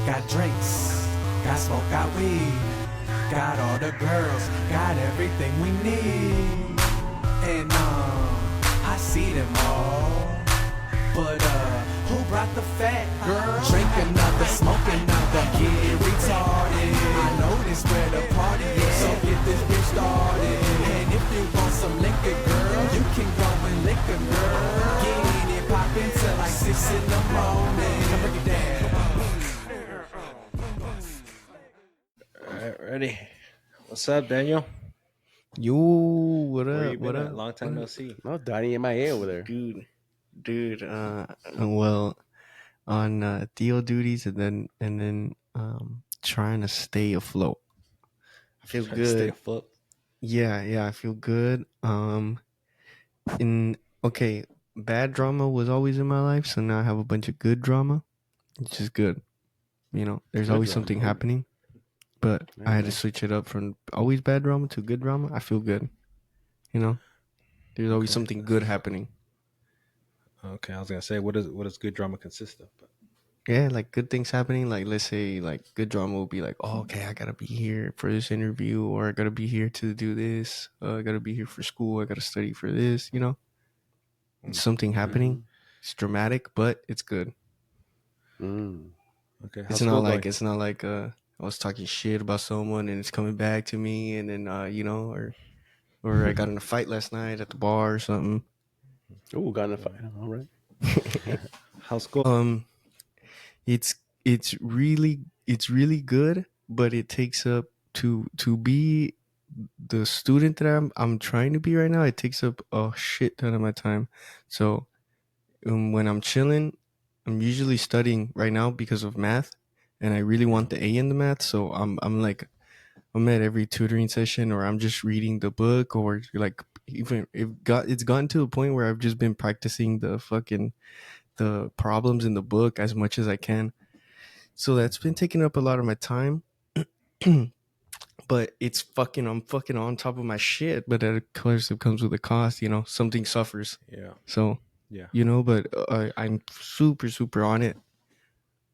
Got drinks, got smoke, got weed, got all the girls, got everything we need. And I see them all, but who brought the fat girl? Drink another, smoke another, get retarded. I know this where the party is, so get this bitch started. And if you want some liquor, girl, you can go and lick a girl. Get it poppin' till like 6 in the morning. Come break it down. All right, ready. What's up, Daniel? Yo, what Where up? you been What at? up? Long time no see. No, Donnie MIA over there. Dude. Well, on deal duties and then trying to stay afloat. I feel Trying to stay good. afloat. Yeah, I feel good. Bad drama was always in my life, so now I have a bunch of good drama, which is good. You know, there's Good always drama. something happening, but I had to switch it up from always bad drama to good drama. I feel good. You know, there's always something good happening. Okay, I was gonna say, what does good drama consist of? But Yeah, like good things happening. Like let's say like good drama will be like, oh, okay, I gotta be here for this interview, or I gotta be here to do this. I gotta be here for school. I gotta study for this. You know, it's something happening. It's dramatic, but it's good. okay, how's It's not school like going? I was talking shit about someone and it's coming back to me, and then or I got in a fight last night at the bar or something. Oh, got in a fight. All right. How's school? It's really good, but it takes up to be the student that I'm trying to be right now. It takes up a shit ton of my time. So when I'm chilling, I'm usually studying right now because of math, and I really want the A in the math. So I'm at every tutoring session, or I'm just reading the book, or like even it's gotten to a point where I've just been practicing the problems in the book as much as I can. So that's been taking up a lot of my time. But I'm fucking on top of my shit. But of course, it comes with a cost. You know, something suffers. Yeah. So Yeah. you know, but I'm super super on it,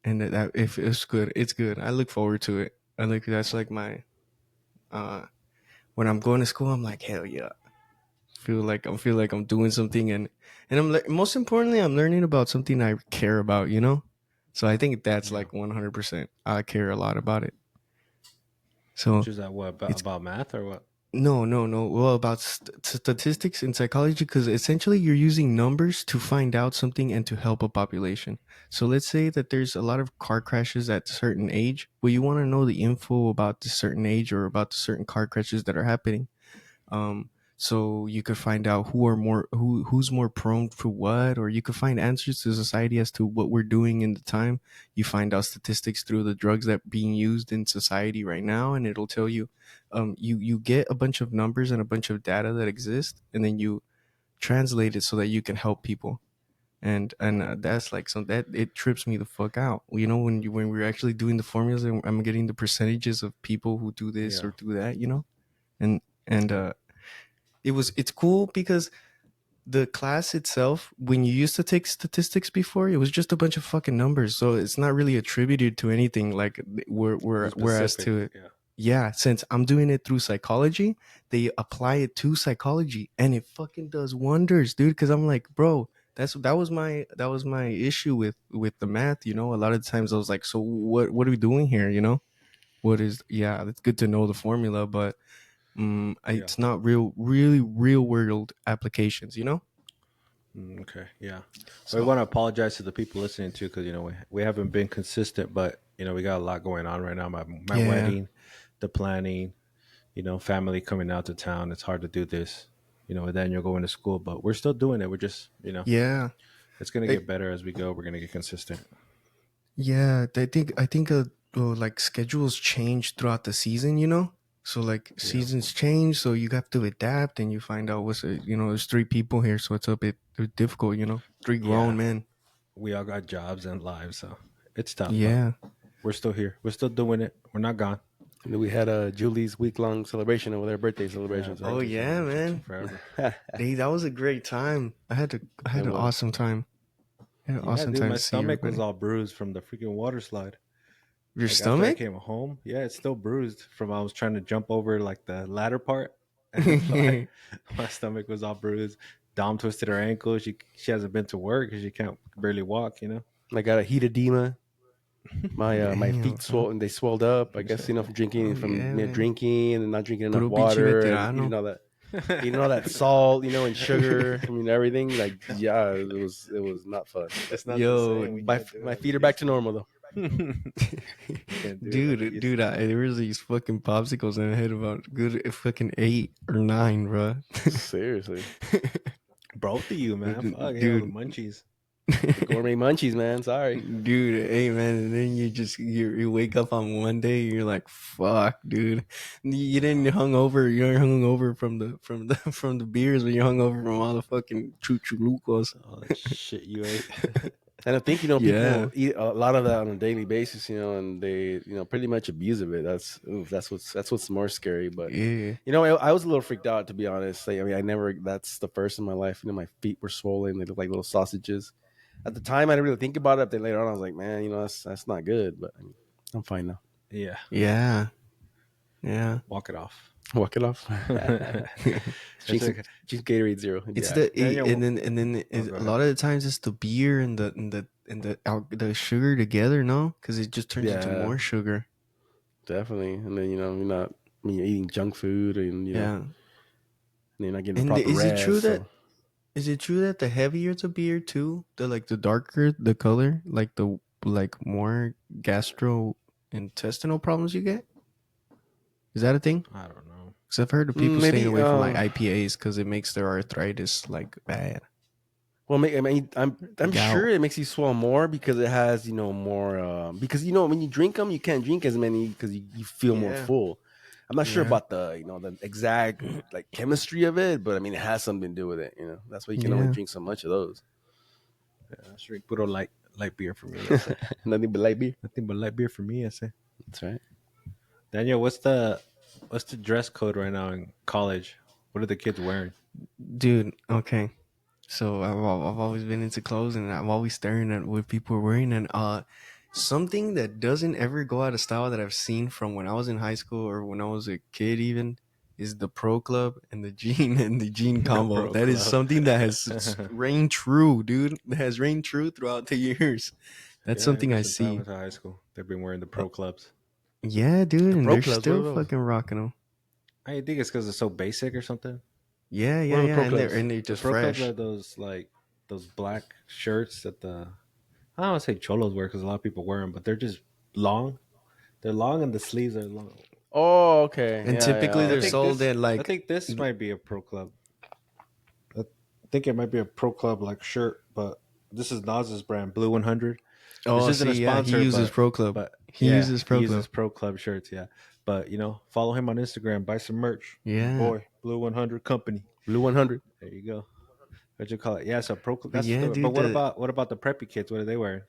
and that if it's good, it's good. I look forward to it. That's like my when I'm going to school, I'm like, hell yeah. I feel like I'm doing something, and most importantly, I'm learning about something I care about, you know? So I think that's like 100%. I care a lot about it. So Which is that what about math or what? no. Well, about statistics in psychology, because essentially you're using numbers to find out something and to help a population. So let's say that there's a lot of car crashes at a certain age. Well, you want to know the info about the certain age or about the certain car crashes that are happening. So you could find out who's more prone for what, or you could find answers to society as to what we're doing in the time. You find out statistics through the drugs that are being used in society right now, and it'll tell you. You get a bunch of numbers and a bunch of data that exist, and then you translate it so that you can help people. And that's like some that it trips me the fuck out. You know, when we're actually doing the formulas and I'm getting the percentages of people who do this or do that. You know, and it's cool because the class itself, when you used to take statistics before, it was just a bunch of fucking numbers. So it's not really attributed to anything like whereas to it. Yeah, since I'm doing it through psychology, they apply it to psychology and it fucking does wonders, dude. Cause I'm like, bro, that was my issue with the math, you know. A lot of times I was like, so what are we doing here, you know? It's good to know the formula, but it's not really real world applications, you know? Okay, yeah. So we want to apologize to the people listening too, because we haven't been consistent, but we got a lot going on right now. My wedding, the planning, family coming out to town. It's hard to do this, and then you're going to school, but we're still doing it. We're just, it's gonna get better as we go. We're gonna get consistent. Yeah, I think like schedules change throughout the season, you know. So like seasons change, so you have to adapt, and you find out there's 3 people here, so it's a bit difficult, you know. 3 grown men. We all got jobs and lives, so it's tough. Yeah, we're still here. We're still doing it. We're not gone. And then we had Julie's week-long celebration over their birthday celebration. Oh yeah, man! Forever. Hey, that was a great time. I had an awesome time. I had an awesome time. My stomach was all bruised from the freaking water slide. Your Like after I stomach? came home, yeah, it's still bruised from I was trying to jump over like the ladder part, and my stomach was all bruised. Dom twisted her ankle. She hasn't been to work because she can't barely walk. You know. I got a heat edema. My Damn, feet bro. swollen. They swelled up. I guess from Oh drinking yeah, man. drinking and not drinking enough Puro pinche water and veterano. eating all that salt, and sugar. I mean everything. Like yeah, it was not fun. It's not the Yo, same when you My don't do my it. feet are back to normal though. Can't do it like you dude, used dude, to. there was these fucking popsicles and I had about good fucking 8 or 9, bro. Seriously, Both of you, man. Fuck, yeah, all the Dude, munchies. gourmet munchies, man. Sorry. dude, hey man, and then you wake up on one day, you're like, fuck, dude. You didn't hung over, you're hung over from the beers, but you're hung over from all the fucking chuchulucos. All that shit you ate. And I think Yeah, people eat a lot of that on a daily basis, and they pretty much abuse of it. That's what's more scary. But yeah, I was a little freaked out to be honest. Like, I mean, I never. That's the first in my life. My feet were swollen. They looked like little sausages. At the time, I didn't really think about it. But then later on, I was like, man, that's not good. But I mean, I'm fine now. Yeah, yeah, yeah. walk it off. Walk it off. It's Drink like, Gatorade Zero. It's Yeah. Daniel, and then oh, go a ahead. lot of the times it's the beer and the sugar together, no, because it just turns into Yeah. more sugar. Definitely. And then you're not you're eating junk food and Yeah. and you're not getting the And proper is it true rest. that So. is it true that the heavier the beer too, the darker the color, like the more gastrointestinal problems you get? Is that a thing? I don't know. Because I've heard of people Maybe, staying away from like IPAs because it makes their arthritis like bad. Well, I mean, I'm Gout. sure it makes you swell more because it has more because when you drink them you can't drink as many because you feel more Yeah. full. I'm not sure Yeah. about the exact like chemistry of it, but I mean it has something to do with it. That's why you can only Yeah. drink so much of those. Yeah, straight puro light beer for me. I say. Nothing but light beer. Nothing but light beer for me. I say. That's right. Daniel, what's the dress code right now in college? What are the kids wearing? Dude, okay. So I've always been into clothes and I'm always staring at what people are wearing, and something that doesn't ever go out of style that I've seen from when I was in high school or when I was a kid even is the pro club and the jean combo. Pro That is Club. something that has reigned true, dude. That has reigned true throughout the years. That's Yeah, something ever I since see. went to high school, they've been wearing the pro clubs. Yeah, dude, and pro they're clubs, what still are those? fucking rocking them. I think it's because it's so basic or something. Yeah, What yeah, are the yeah, pro and they're clubs? just Pro fresh. clubs are those black shirts that I don't want to say cholos wear because a lot of people wear them, but they're just long. They're long and the sleeves are long. Oh, okay. And Yeah, typically yeah. they're think sold this- at like I think this might be a pro club. I think it might be a pro club like shirt, but this is Nas's brand, Blue 100. oh, This isn't a see, yeah, sponsor. he uses but, Pro Club. but He yeah, uses Pro he Club. uses pro club shirts. Yeah, but follow him on Instagram, buy some merch. Yeah. Boy, Blue 100 Company. Blue 100. There you go. What'd you call it? Yeah, so pro. That's yeah, but dude, what about the preppy kids? What are they wearing?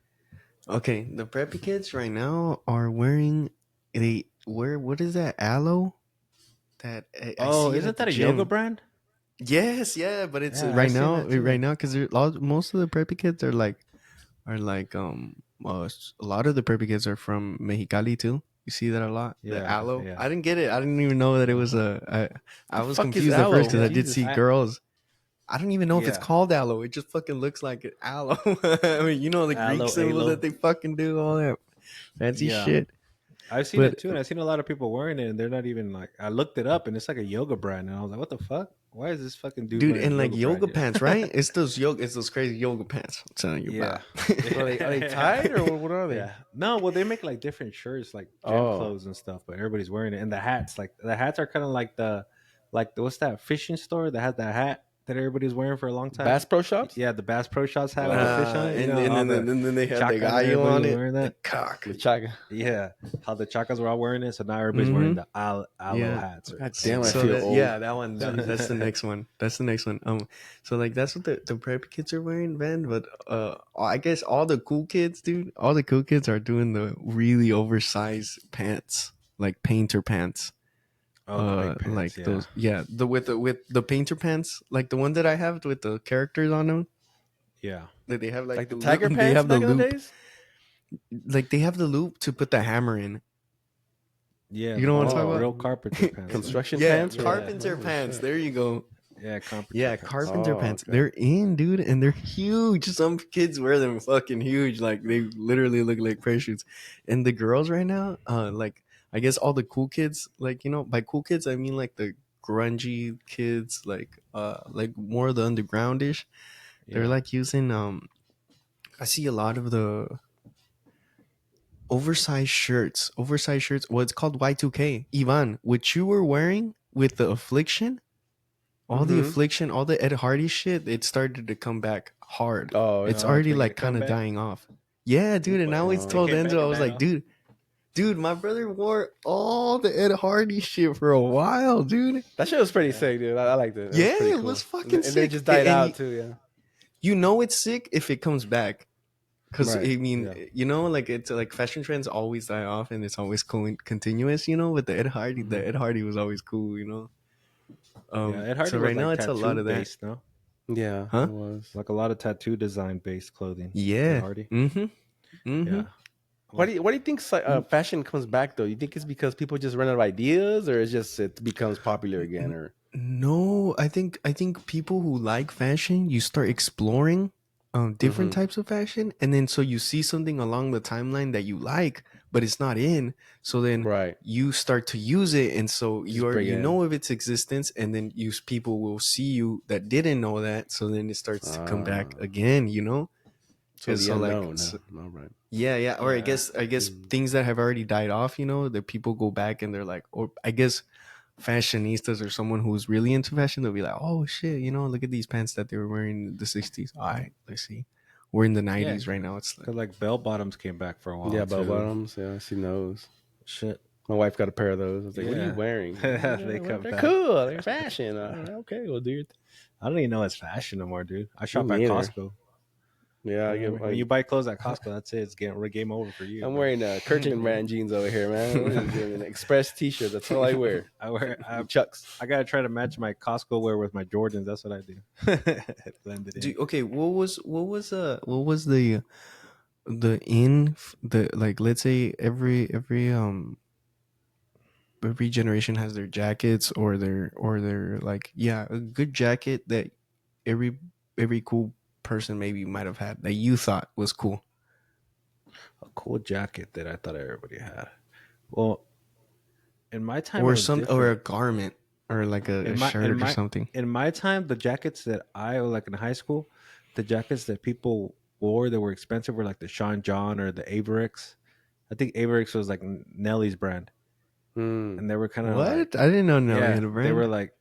Okay, the preppy kids right now are wearing what is that aloe? That I Oh, see it isn't at the that a gym. yoga brand? Yes, yeah, but it's Yeah, I right seen now, that too. because most of the preppy kids are like a lot of the preppy kids are from Mexicali too. You see that a lot. The Yeah, aloe. yeah. I didn't get it. I didn't even know that it was I was fuck is confused at first because aloe? I did Jesus. see girls. I don't even know if it's Yeah. called aloe. It just fucking looks like it. Aloe. I mean, the Aloe, Greek symbol aloe. that they fucking do, all that fancy Yeah. shit. I've seen But- it too, and I've seen a lot of people wearing it, and they're not even like. I looked it up, and it's like a yoga brand, and I was like, "What the fuck? Why is this fucking dude?" Dude, wearing and like yoga brand, pants, right? It's those crazy yoga pants. I'm telling you Yeah. about. Are they tied or what are they? Yeah. No, well, they make like different shirts, like gym Oh. clothes and stuff, but everybody's wearing it. And the hats, like the hats are kind of like the what's that fishing store that has that hat that everybody's wearing for a long time? Bass Pro Shops? Yeah, the Bass Pro Shots hat with the fish on it. You know, all and the then they had chacas the and gallo everybody on was it. wearing The that. cock. The chaga. Yeah, how the chacas were all wearing it, so now everybody's wearing the aloe Yeah. hats. Or, God damn, I So feel that, old. yeah, that one. That's the next one. That's the next one. So like that's what the preppy kids are wearing, man. But I guess all the cool kids, dude. All the cool kids are doing the really oversized pants, like painter pants. oh, the big pants, Like yeah. those, yeah. With the painter pants, like the one that I have with the characters on them. Yeah. That they have Like the loop- tiger they pants have the back in the loop. days? Like they have the loop to put the hammer in. Yeah, You know what I'm talking Oh, about? real carpenter pants. Like, construction Yeah, pants. carpenter Oh, pants. shit. There you go. yeah, carpenter Yeah, pants. carpenter Oh, pants. okay. They're in, dude, and they're huge. Some kids wear them fucking huge. Like they literally look like parachutes. And the girls right now, like I guess all the cool kids, like by cool kids I mean like the grungy kids, like more of the undergroundish. They're Yeah, like using I see a lot of the oversized shirts. Oversized shirts. Well, it's called Y2K. Ivan, what you were wearing with the affliction, all the Mm-hmm. affliction, all the Ed Hardy shit, it started to come back hard. Oh, It's oh, it's already making like a kind of comeback. dying off. Yeah, dude. And I But always it told came back Enzo, I and was died like, off. dude, my brother wore all the Ed Hardy shit for a while, dude. that shit was pretty sick, dude. I liked it. It was Yeah, pretty it cool. was fucking And then it sick. just died And out too. Yeah. you know it's sick if it comes back. Because Right. I mean, Yeah. like it's like fashion trends always die off, and it's always continuous, But the Ed Hardy was always cool, Yeah, Ed Hardy So was right like now it's a lot tattoo of that, based, no? Yeah, huh? it was. Like a lot of tattoo design based clothing. Ed Yeah. Hardy. Mm-hmm. Mm-hmm. Yeah. Why do you think fashion comes back though? You think it's because people just run out of ideas, or it's just it becomes popular again, or No, I think people who like fashion, you start exploring different Mhm. types of fashion, and then so you see something along the timeline that you like, but it's not in. So then right? you start to use it, and so Just bring you it in. know of its existence, and then people will see you that didn't know that. So then it starts to come back Ah, again, so And the so like unknown, huh? All right. yeah, yeah. Or Yeah. I guess Mm. things that have already died off, that people go back and they're like, or I guess fashionistas or someone who's really into fashion, they'll be like, oh shit, look at these pants that they were wearing in the 60s. All right, let's see. We're in the Yeah. 90s right now. It's like, Cause like bell bottoms came back for a while Yeah, bell too. bottoms. Yeah, I seen those. Shit. My wife got a pair of those. I was like, "What are you Yeah. wearing?" They Well, come they're back. cool. They're fashion. Okay, well, do your thing. I don't even know it's fashion no more, dude. I Me shop at neither. Costco. Yeah, You know what I mean? When you buy clothes at Costco, that's it. It's game over for you. I'm bro. wearing Kirkland brand jeans over here, man. What is it? An Express T-shirt. That's all I wear. Chucks. I gotta try to match my Costco wear with my Jordans. That's what I do. Blend it in. okay, what was the like, let's say every generation has their jackets or their like, yeah, a good jacket that every cool person maybe might have had that you thought was cool. A cool jacket that I thought everybody had. Well, in my time, it Or was or a different. garment, or like a In my shirt in or my something. in my time, the jackets that I like in high school, the jackets that people wore that were expensive were like the Sean John or the Avirex. I think Avirex was like Nelly's brand, Hmm. and they were kind of like, What? I didn't know Nelly yeah, had a they were brand. like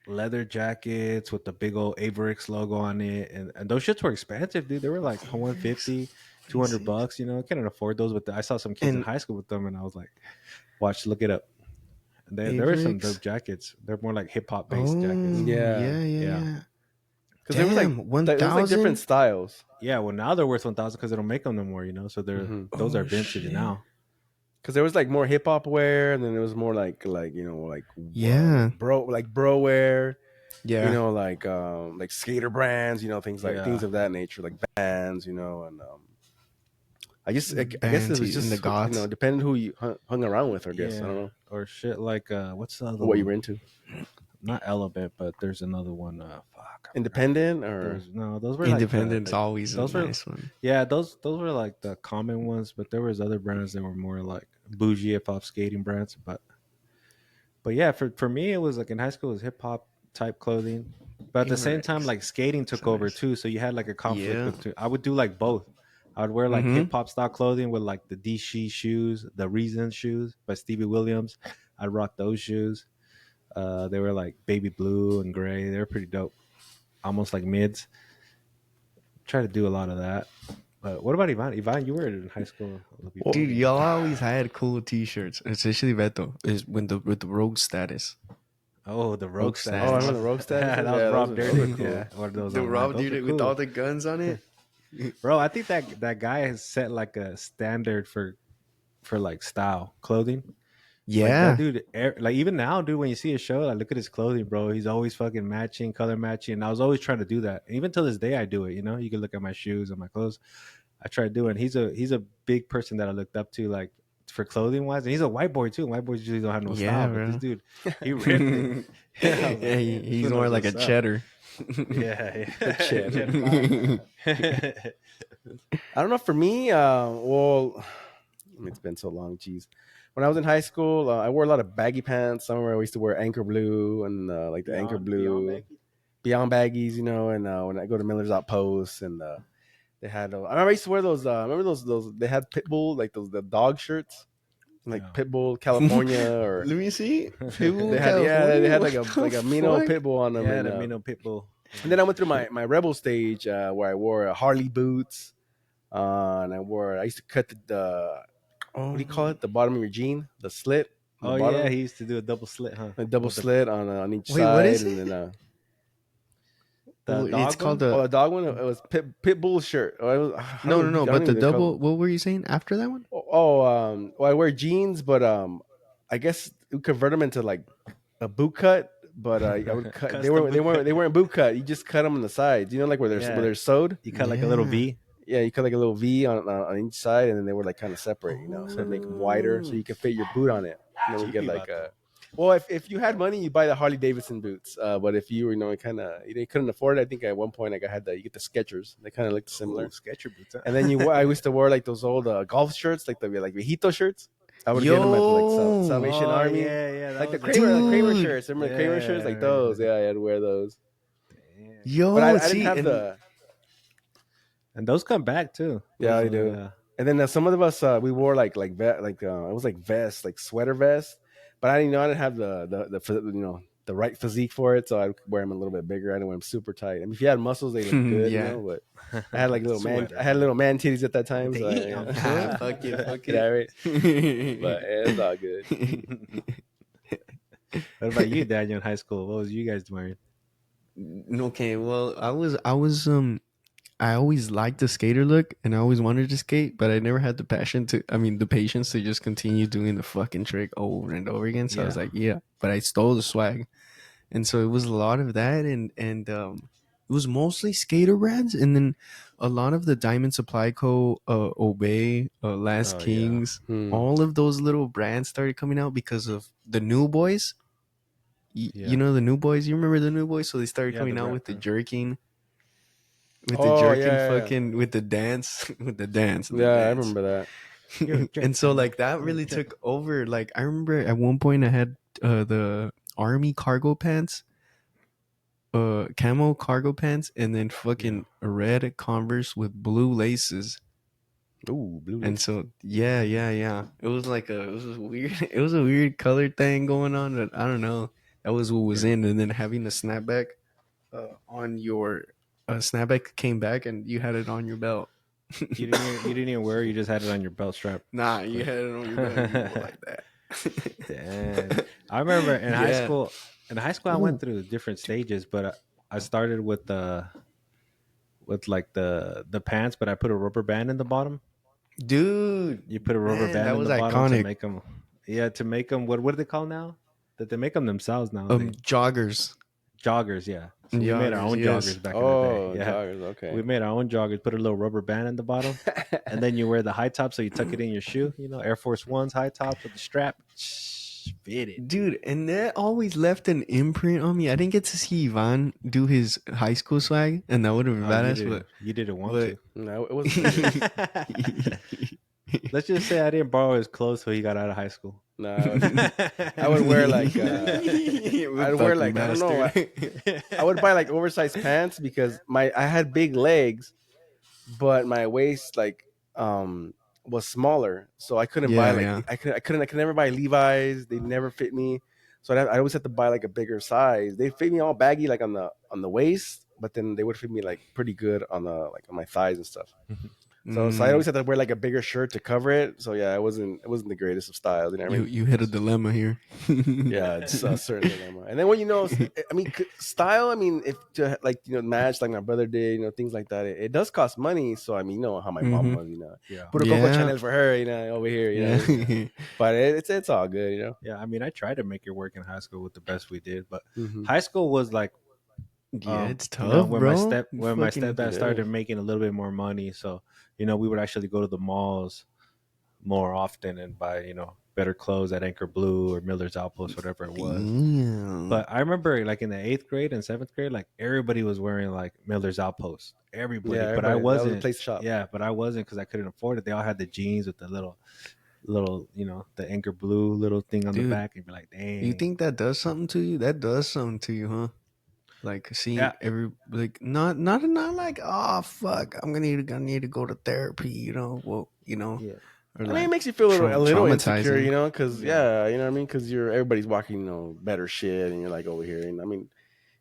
leather jackets with the big old Avirex logo on it, and those shits were expensive, dude. They were like Avirex. 150, Let me see. $200. I couldn't afford those, but I saw some kids in And high school with them, and I was like, watch, look it up. And there were some dope Avirex. jackets. They're more like hip hop based jackets. Oh Yeah, yeah, yeah, Yeah. yeah. because there was like Damn, one there was like different thousand. styles. Yeah, well now they're worth 1,000 because they don't make them no more. So Mm-hmm. those are Oh vintage shit. now. Because there was like more hip hop wear, and then there was more like Yeah. bro wear. Yeah. Like skater brands. Things like Yeah. things of that nature, like bands. And I guess it Bands was in the just goths. depending who you hung around with. I guess I Yeah, don't know or shit like what's the other what you one? were into. Not Element, but there's another one. Fuck, I forgot. Independent or There's no, those were Independent's like always a those were nice one. yeah, those were like the common ones, but there was other brands that were more like bougie hip hop skating brands. But yeah, for me it was like in high school it was hip hop type clothing. But at the same time, Avirex. like skating That's took over nice. too, so you had like a conflict Yeah. between. I would do like both. I would wear like Mm-hmm. hip hop style clothing with like the DC shoes, the Reason shoes by Stevie Williams. I'd rock those shoes. They were like baby blue and gray. They were pretty dope, almost like mids. Try to do a lot of that. But what about Ivan? Ivan, you were in high school before. Dude, y'all always had cool T-shirts, especially Beto. Is when with the rogue status. Oh, the rogue Rogue status. I status. remember the rogue Yeah, statuses? that was Yeah, Rob those are Dirty. cool. Yeah, one of those The online. Rob Those dude are with cool. all the guns on it. Bro, I think that guy has set like a standard for like style clothing. Like that Yeah. dude, like even now, dude, when you see a show, like look at his clothing, bro. He's always fucking matching, color matching. And I was always trying to do that. Even till this day, I do it. You can look at my shoes and my clothes. I tried doing. He's a big person that I looked up to, like for clothing wise, and he's a white boy too. White boys usually don't have no Yeah, style, but this bro. dude, he ripped it. I was Yeah, like, damn, this he's one more knows like a what's up. cheddar. Yeah, The yeah. cheddar. Cheddar Bob. I don't know. For me, well, I mean, it's been so long. Jeez. When I was in high school, I wore a lot of baggy pants. Somewhere I used to wear anchor blue and like the anchor Beyond blue, baggy. beyond baggies, you know. And when I go to Miller's Outpost, and they had, I remember I used to wear those. Remember those? They had Pitbull, like those the dog shirts, like Yeah. Pitbull California, or Let me see. Pitbull, they had they California. had What like the a Mino fuck? Pitbull on them, Yeah, the Mino Pitbull. and then I went through my rebel stage where I wore Harley boots, and I used to cut the what do you call it? The bottom of your jean, the slit on the Oh yeah, bottom, he used to do a double slit, huh? a double With the slit on each Wait, what side, is and it? then Well, it's dog called one. the the dog one. It was Pitbull shirt. Oh, it was, no, no, no. I don't But the even recall. double. What were you saying after that one? Well, I wear jeans, but I guess we convert them into like a boot cut. But I would cut. Custom boot cut. They weren't boot cut. You just cut them on the sides. You know, like where Yeah, they're sewed. you cut like a little Yeah. V. Yeah, you cut like a little V on each side, and then they were like kind of separate, you know, so it make them wider, so you can fit your boot on it. And then we get Cheapy like vato. well, if you had money, you buy the Harley Davidson boots. But if you were, you know, kind of you couldn't afford it, I think at one point I had you get the Skechers. They kind of looked similar. Ooh, Sketcher boots. Huh? And then I used to wear like those old golf shirts, like the viejito shirts. I would get them at the, like Yo. Salvation Oh, Army, yeah, yeah. That like the was Kramer Dude. shirts. Remember the Kramer shirts, Yeah, like those? yeah. Yeah, I had to wear those. Damn. Yo, But I see, didn't have and the. And those come back too. Yeah, Those, they do. yeah. And then some of us we wore it was like vests, like sweater vests. But I didn't know I didn't have the right physique for it, so I'd wear them a little bit bigger. I didn't wear them super tight. I mean, if you had muscles, they look good, Yeah. you know. But I had like little man, Sweater. I had little man titties at that time. So Damn. yeah. Fuck it, fuck it. Yeah, right. But yeah, it's all good. What about you, Daniel, in high school? What was you guys wearing? Okay, well, I always liked the skater look, and I always wanted to skate, but I never had the the patience to just continue doing the fucking trick over and over again. So I was Yeah. like, yeah, but I stole the swag, and so it was a lot of that, and it was mostly skater brands, and then a lot of the Diamond Supply Co., Obey, Last Oh, yeah. Kings, Hmm. all of those little brands started coming out because of the New Boys. Yeah. You know the New Boys. You remember the New Boys? So they started Yeah, coming the out rap with the band. jerking, Oh, yeah. fucking with the dance, with the dance. Yeah, I remember that. You're a And so jerk. like that really took over. Like I remember at one point I had the army cargo pants, camo cargo pants, and then fucking red Converse with blue laces. Ooh, blue. And so yeah. It was like it was a weird it was a weird color thing going on, but I don't know. That was what was in, and then having a snapback on your snapback came back and you had it on your belt. You didn't even wear it, you just had it on your belt strap. Nah, you had it on your belt and you wore like that. Damn. I remember in high Yeah. school. In high school, I went through different stages, but I started with like the pants, but I put a rubber band in the bottom. Dude, You put a rubber man, band that in was the bottom to iconic. make them. Yeah, to make them. What do they call now? That they make them themselves now. joggers. Joggers, yeah. So we made our Joggers, own yes. joggers back in Oh, the day. Yeah. joggers. Okay. We made our own joggers, put a little rubber band in the bottom, and then you wear the high top, so you tuck it in your shoe. You know, Air Force Ones high tops with the strap. Fit it. Dude, and that always left an imprint on me. I didn't get to see Ivan do his high school swag, and that would have been Oh, badass. you didn't want but- No, it wasn't. to. Let's just say I didn't borrow his clothes till he got out of high school. No, I would wear like I'd wear like I don't know. I would buy like oversized pants because I had big legs, but my waist was smaller, so I couldn't buy Yeah, like I could never buy Levi's. They never fit me, so I always had to buy like a bigger size. They fit me all baggy like on the waist, but then they would fit me like pretty good on my thighs and stuff. So I always had to wear like a bigger shirt to cover it. So yeah, it wasn't the greatest of styles. You know what I mean? you hit a dilemma here. Yeah, it's a certain dilemma. And then when I mean, style. I mean, if to like match like my brother did, things like that. It does cost money. So I mean, how my mom was, Yeah. put a Coco Yeah. Chanel for her, over here, Yeah. But it's all good, Yeah, I mean, I tried to make it work in high school with the best we did, but Mhm. high school was like Yeah, it's You know, tough, bro. You when my fucking stepdad started making a little bit more money, so you know we would actually go to the malls more often and buy better clothes at Anchor Blue or Miller's Outpost, whatever it was. damn. But I remember like in the 8th grade and 7th grade, like everybody was wearing like Miller's Outpost. Everybody, Yeah, but I everybody. That was the wasn't. place to shop. Yeah, but I wasn't because I couldn't afford it. They all had the jeans with the little, the Anchor Blue little thing on the Dude, back, and be like, you dang. think that does something to you? That does something to you, huh? Like seeing Yeah, every like not like, oh fuck, I need to go to therapy, well, yeah, or I mean, it like makes you feel a little insecure, traumatizing. because yeah, you know what I mean, because everybody's walking, better shit, and you're like over here, and I mean,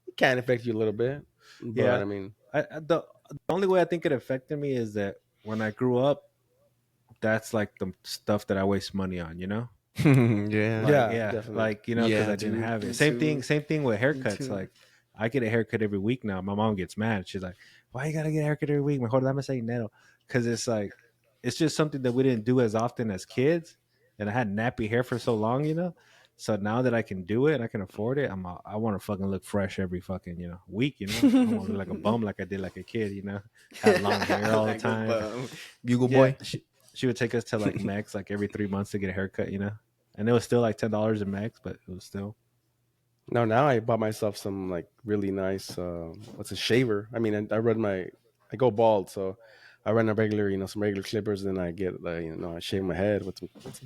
it can affect you a little bit, but yeah. I mean, The only way I think it affected me is that when I grew up, that's like the stuff that I waste money on. Yeah. Like, yeah, yeah, definitely. like because Yeah, I didn't dude. have Me it. too. Same thing with Me haircuts. too. Like I get a haircut every week now. My mom gets mad. She's like, "Why you gotta get a haircut every week? Mejor dame ese dinero." Because it's like it's just something that we didn't do as often as kids, and I had nappy hair for so long. So now that I can do it and I can afford it, I want to fucking look fresh every fucking week. I want to look like a bum like I did like a kid. Had long hair all the Like a time. bugle Yeah, boy. she would take us to like Mex like every 3 months to get a haircut. And it was still like $10 in Mex, but it was still. No, now I bought myself some like really nice, what's a shaver. I mean, I go bald, so I run a regular, some regular clippers, and I get, I shave my head with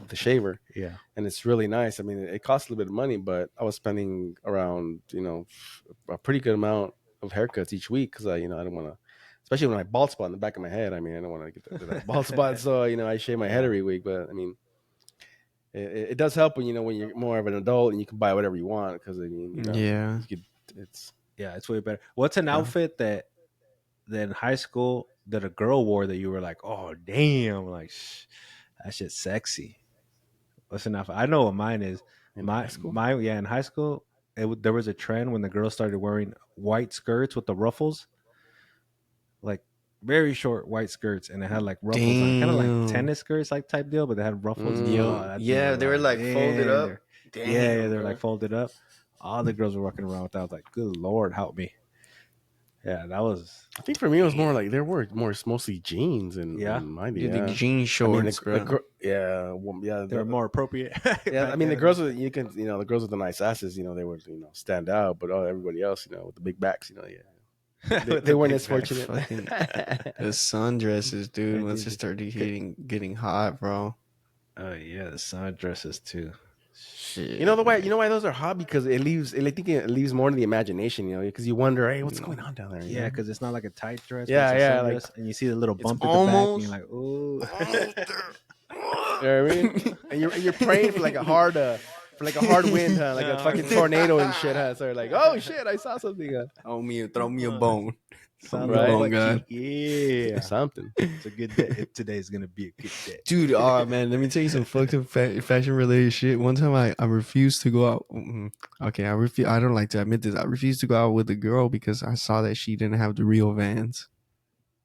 the shaver, Yeah. and it's really nice. I mean, it costs a little bit of money, but I was spending around, a pretty good amount of haircuts each week, because I don't want to, especially when I bald spot in the back of my head. I mean, I don't want to get that bald spot, so I shave my head Yeah. every week. But I mean, it does help when you're more of an adult and you can buy whatever you want, because I mean, Yeah. you could, it's Yeah, it's way better. What's an Yeah. outfit that in high school that a girl wore that you were like, oh damn, like that shit's sexy? What's an outfit? I know what mine is. in high school. In high school, there was a trend when the girls started wearing white skirts with the ruffles, like very short white skirts, and it had like ruffles on it, kind of like Damn. tennis skirts like type deal, but they had ruffles. Oh, Yo, Mm. that thing yeah, was they were like, like folded damn, up. yeah, Damn, they're bro. like folded up. All the girls were walking around with that. I was like, good lord, help me. Yeah, that was I think for me it was more Damn. like there were mostly jeans yeah. and mine. Dude, the Yeah, jean I mean shorts, bro. They were more appropriate. yeah. I back mean the then. girls with the girls with the nice asses, they would stand out, but everybody else, with the big backs, yeah, With they the weren't big as back. fortunate. Fucking the sundresses, dude. I Once it did. started getting hot, bro. Oh yeah, the sundresses too. Shit. You know why those are hot, because I think it leaves more to the imagination, because you wonder, hey, what's going on down there? Yeah, because it's not like a tight dress, but it's Yeah, a yeah, like sundress, and you see the little It's bump at the back, and you're almost like, ooh. almost there. you know what I mean? And you're praying for like a hard wind, huh? Like a fucking tornado and shit, huh? So you're like, oh shit, I saw something, Throw me a bone. Throw me a Right? bone, God. Yeah, something. it's a good day. Today's gonna be a good day. Dude, oh man, let me tell you some fucked up fashion related shit. One time I refused to go out. Okay, I don't like to admit this. I refused to go out with a girl because I saw that she didn't have the real Vans.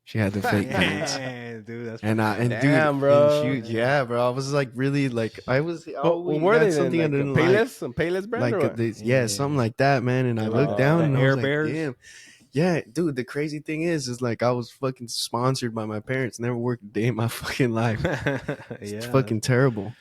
She had the fake Vans. Damn, dude, that's And fucking and up. dude, Damn, and bro. yeah, bro. I was like really like I What always were they that's then? something I Like a didn't like. Payless, some Payless brand, or what? Yeah, something like that, man. And I They're looked like down Oh. and the I was Air like, Bears. damn. Yeah, dude, the crazy thing is like I was fucking sponsored by my parents. Never worked a day in my fucking life. It's Yeah, fucking terrible.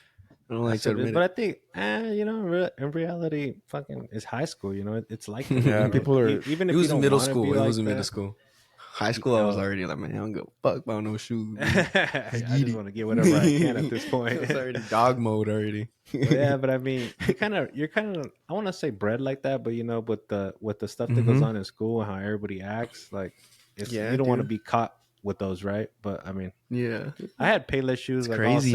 I don't like that's to so good. admit But it. I think, in reality, fucking, it's high school. It's like that. Yeah, people are. Even It if you was in don't middle want to be school. It was like in middle that. school. High school, I was already like, man, I don't give a fuck about no shoes. Man. I Get just it. want to get whatever I can at this I point. was already dog mode already. But yeah, but I mean, you're kind of, I want to say bred like that, but with the stuff that goes Mm-hmm. on in school and how everybody acts, like Yeah, you don't want to dude. be caught with those, right? But I mean, Yeah. I had Payless shoes It's like all crazy.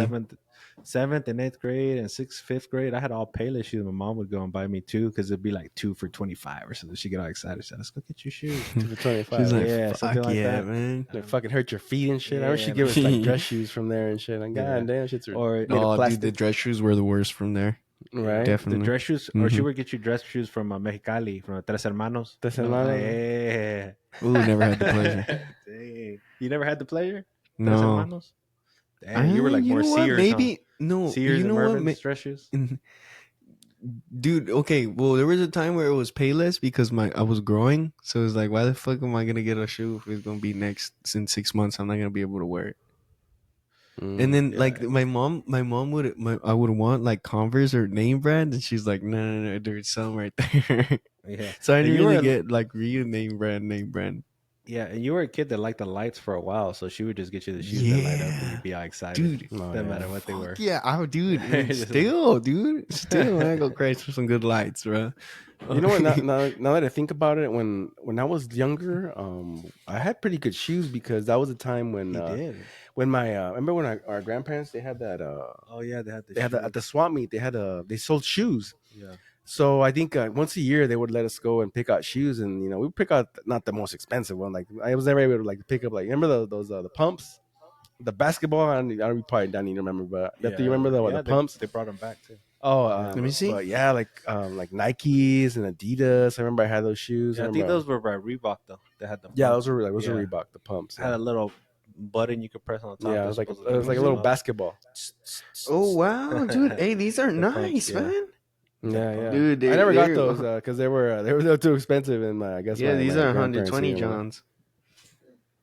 seventh and 8th grade and sixth, 5th grade. I had all Payless shoes. My mom would go and buy me two because it'd be like 2 for $25 or something. She'd get all excited. She'd say, let's go get your shoes. 2 for She's 25. like, Yeah, something fuck like yeah, that. man. Like fucking hurt your feet and shit. I wish Yeah, she'd give man. us like dress shoes from there and shit. Like, Yeah. god damn, shits are Or made of Oh, dude, plastic, the dress shoes were the worst from there. right? Definitely. the dress shoes, or she Mhm. would get you dress shoes from Mexicali, from Tres Hermanos. Tres No, Hermanos. yeah. Ooh, never had the pleasure. Dang. You never had the pleasure? Tres No. Hermanos? Dang, you were like You more know what? Sears, huh? Maybe no. Sears You and know what? Mervyn's dress shoes? dude. Okay, well, there was a time where it was Payless because I was growing, so it's like, why the fuck am I gonna get a shoe if it's gonna be next in 6 months? I'm not gonna be able to wear it. And then Yeah. like my mom I would want like Converse or name brand, and she's like, no, no, no, there's some right there. Yeah. So I And didn't you really were get like real name brand. yeah, and you were a kid that liked the lights for a while, so she would just get you the shoes that light up, and Yeah, you'd be all excited. dude. Oh, Doesn't yeah. matter what they were. Fuck yeah, dude. And Just still, I go crazy for some good lights, bro. You know what? Now that I think about it, when I was younger, I had pretty good shoes because that was a time when He did. when my remember when our grandparents they had that Oh yeah, they had the they had at the shoes. swap meet they sold shoes. Yeah. So I think once a year they would let us go and pick out shoes, and we would pick out not the most expensive one. Like I was never able to like pick up like remember those the pumps, the basketball. I don't probably don't even remember, but do you remember the pumps? They brought them back too. Oh, Let me see. But yeah, like Nikes and Adidas. I remember I had those shoes. Yeah, I think those were by Reebok though. They had the Yeah, pumps. those were Yeah. Reebok, the pumps. Had a little button you could press on the top. Yeah, that it supposed was to like a boost little them up. basketball. Oh wow, dude. Hey, these are The pumps, nice, yeah. man. Yeah. Dude, I never got they're- those because they were too expensive, and I guess Yeah, these my are grandparents 120 didn't want 'em. Johns.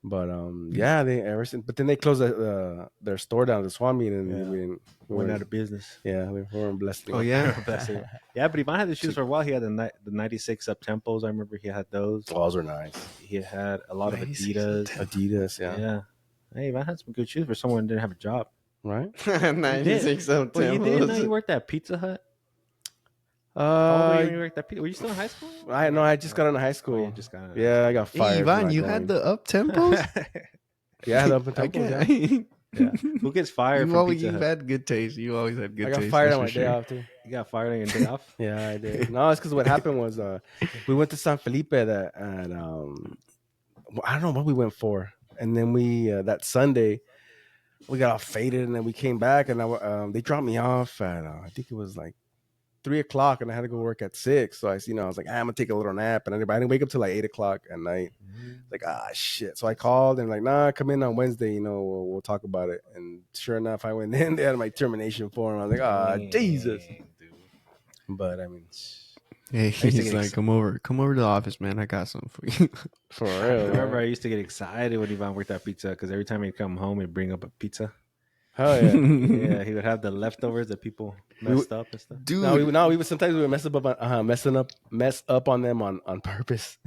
But yeah, they ever since. But then they closed their store down, the Swap Meet, and Yeah. we didn't. We Went weren't- out of business. Yeah, we weren't blessed. Oh yeah. That's it. Yeah, but Ivan had the shoes for a while. He had the 96 up tempos. I remember he had those. Those were nice. He had a lot of 96 Adidas. Adidas, yeah. Yeah. Hey, Ivan had some good shoes for someone who didn't have a job. Right. 96 up Well, you didn't know you tempos. worked at Pizza Hut? How old were you when you Uh, worked at Pizza? Were you still in high school? I know. I just got into high Oh, school. you just got Yeah, I got fired. Hey, for Ivan, not you going. had the up tempos? Yeah, I had up I tempo. Yeah. can't. Yeah. Who gets fired from Pizza You've Hut? had good taste. You always had good I got taste. fired that's on my for day sure. off too. You got fired on your day off? Yeah, I did. No, it's because what happened was we went to San Felipe at I don't know what we went for, and then we that Sunday we got all faded, and then we came back, and they dropped me off at I think it was like 3 o'clock, and I had to go work at 6. So I was like, I'm gonna take a little nap, and I didn't wake up till like 8 o'clock at night. Like shit. So I called and like, nah, come in on Wednesday. We'll talk about it. And sure enough, I went in. They had my termination form. I was like, Jesus. Dang, dude. But I mean, Hey, used to he's get like, come over to the office, man. I got something for you. for I real. remember I used to get excited when Ivan worked at Pizza because every time he'd come home, he'd bring up a pizza. Hell yeah. Yeah, he would have the leftovers that people messed up and stuff. Dude, We would sometimes we would mess up on them on purpose.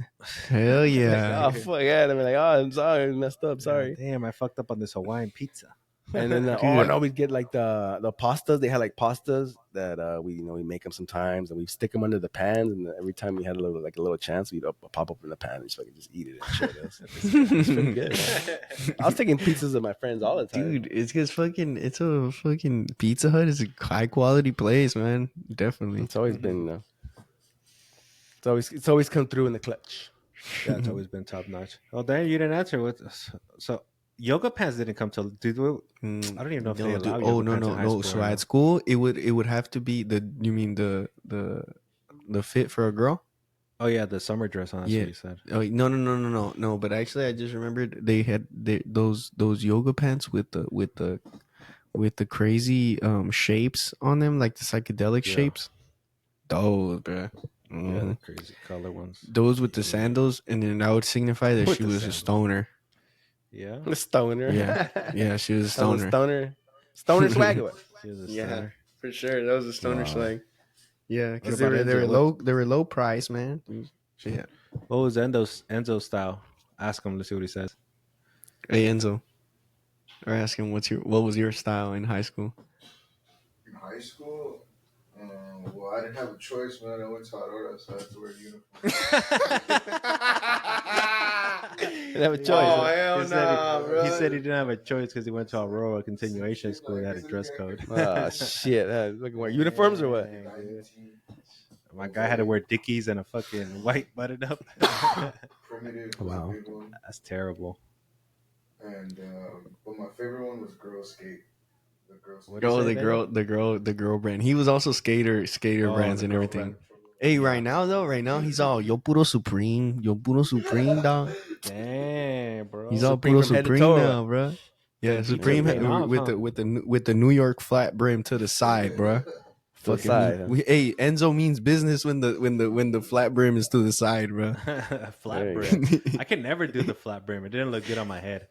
hell yeah. Oh fuck yeah! They'd be like, oh, I'm sorry, I messed up, sorry. Damn, I fucked up on this Hawaiian pizza. And then we'd get like the pastas. They had like pastas that we make them sometimes, and we stick them under the pans. And every time we had a little chance, we'd pop up in the pan and just eat it and shit. It's pretty good. Man. I was taking pizzas of my friends all the time. Dude, it's because it's a fucking Pizza Hut is a high quality place, man. Definitely. It's always been, it's always come through in the clutch. Yeah, it's always been top notch. Oh, damn, you didn't answer. So yoga pants didn't come till. I don't even know if they allow dude. yoga Oh pants in high school So right now. at school, it would have to be you mean the fit for a girl? Oh yeah, the summer dress on. That's Yeah. what you said. Oh no! But actually, I just remembered they had those yoga pants with the crazy shapes on them, like the psychedelic Yeah. shapes. Those, bruh. Yeah, Mhm. the crazy color ones. Those with the sandals, and then that would signify that With she the was a sandals. stoner. Yeah, A stoner. Yeah, yeah, she was a That was stoner. Stoner swagger. she was a Yeah. stoner. For sure, that was a stoner Wow. slang. Yeah, What because they about were Enzo? they were low price, man. Yeah. What was Enzo's style? Ask him. Let's see what he says. Hey Enzo, or ask him what was your style in high school? In high school, well, I didn't have a choice, man. I went to Aurora, so I had to wear a uniform. Didn't have a choice. Oh, huh? hell He said he- nah, he bro. said he didn't have a choice because he went to Aurora Continuation School and had a dress code. Oh shit! Looking wear uniforms or what? Dang, dude. My guy had to wear Dickies and a fucking white button up. Primitive was Wow. a big one. That's terrible. And but my favorite one was Girl Skate. The Girl Skate. What did you Oh, say, the girl brand. He was also skater Oh, brands the and girl everything. brand. Hey, right now he's all yo puro supreme, dog. Damn, bro. He's all Supreme puro from head to supreme toe. now, bro. Yeah, Supreme took it off, with huh? the New York flat brim to the side, bro. To the side, huh? Hey, Enzo means business when the flat brim is to the side, bro. Flat There you brim. I can never do the flat brim. It didn't look good on my head.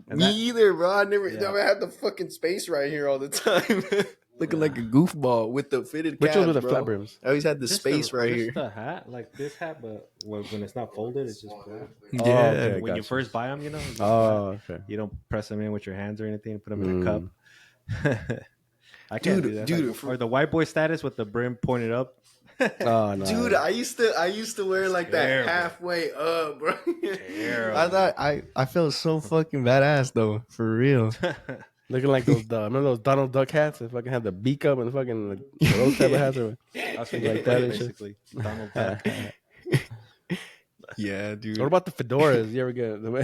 And Me that- either, bro. I never Yeah. had the fucking space right here all the time, looking like a goofball with the fitted Which caps, ones were the bro. flat brims? I always had the space right just here. the hat, like this hat, but when it's not folded, it's just flat. Oh, Yeah. okay. When you Gotcha. first buy them, it's just flat. Oh, okay. You don't press them in with your hands or anything. Put them in a cup. I can't do that. Dude, or the white boy status with the brim pointed up. Oh no, Dude, I used to wear like that Terrible. halfway up, bro. Terrible. I thought I felt so fucking badass though, for real. looking like those. Remember those Donald Duck hats? They fucking had the beak up and fucking those type of hats. That's like that and shit. basically. Donald Duck. Yeah, dude. What about the fedoras? You ever get No,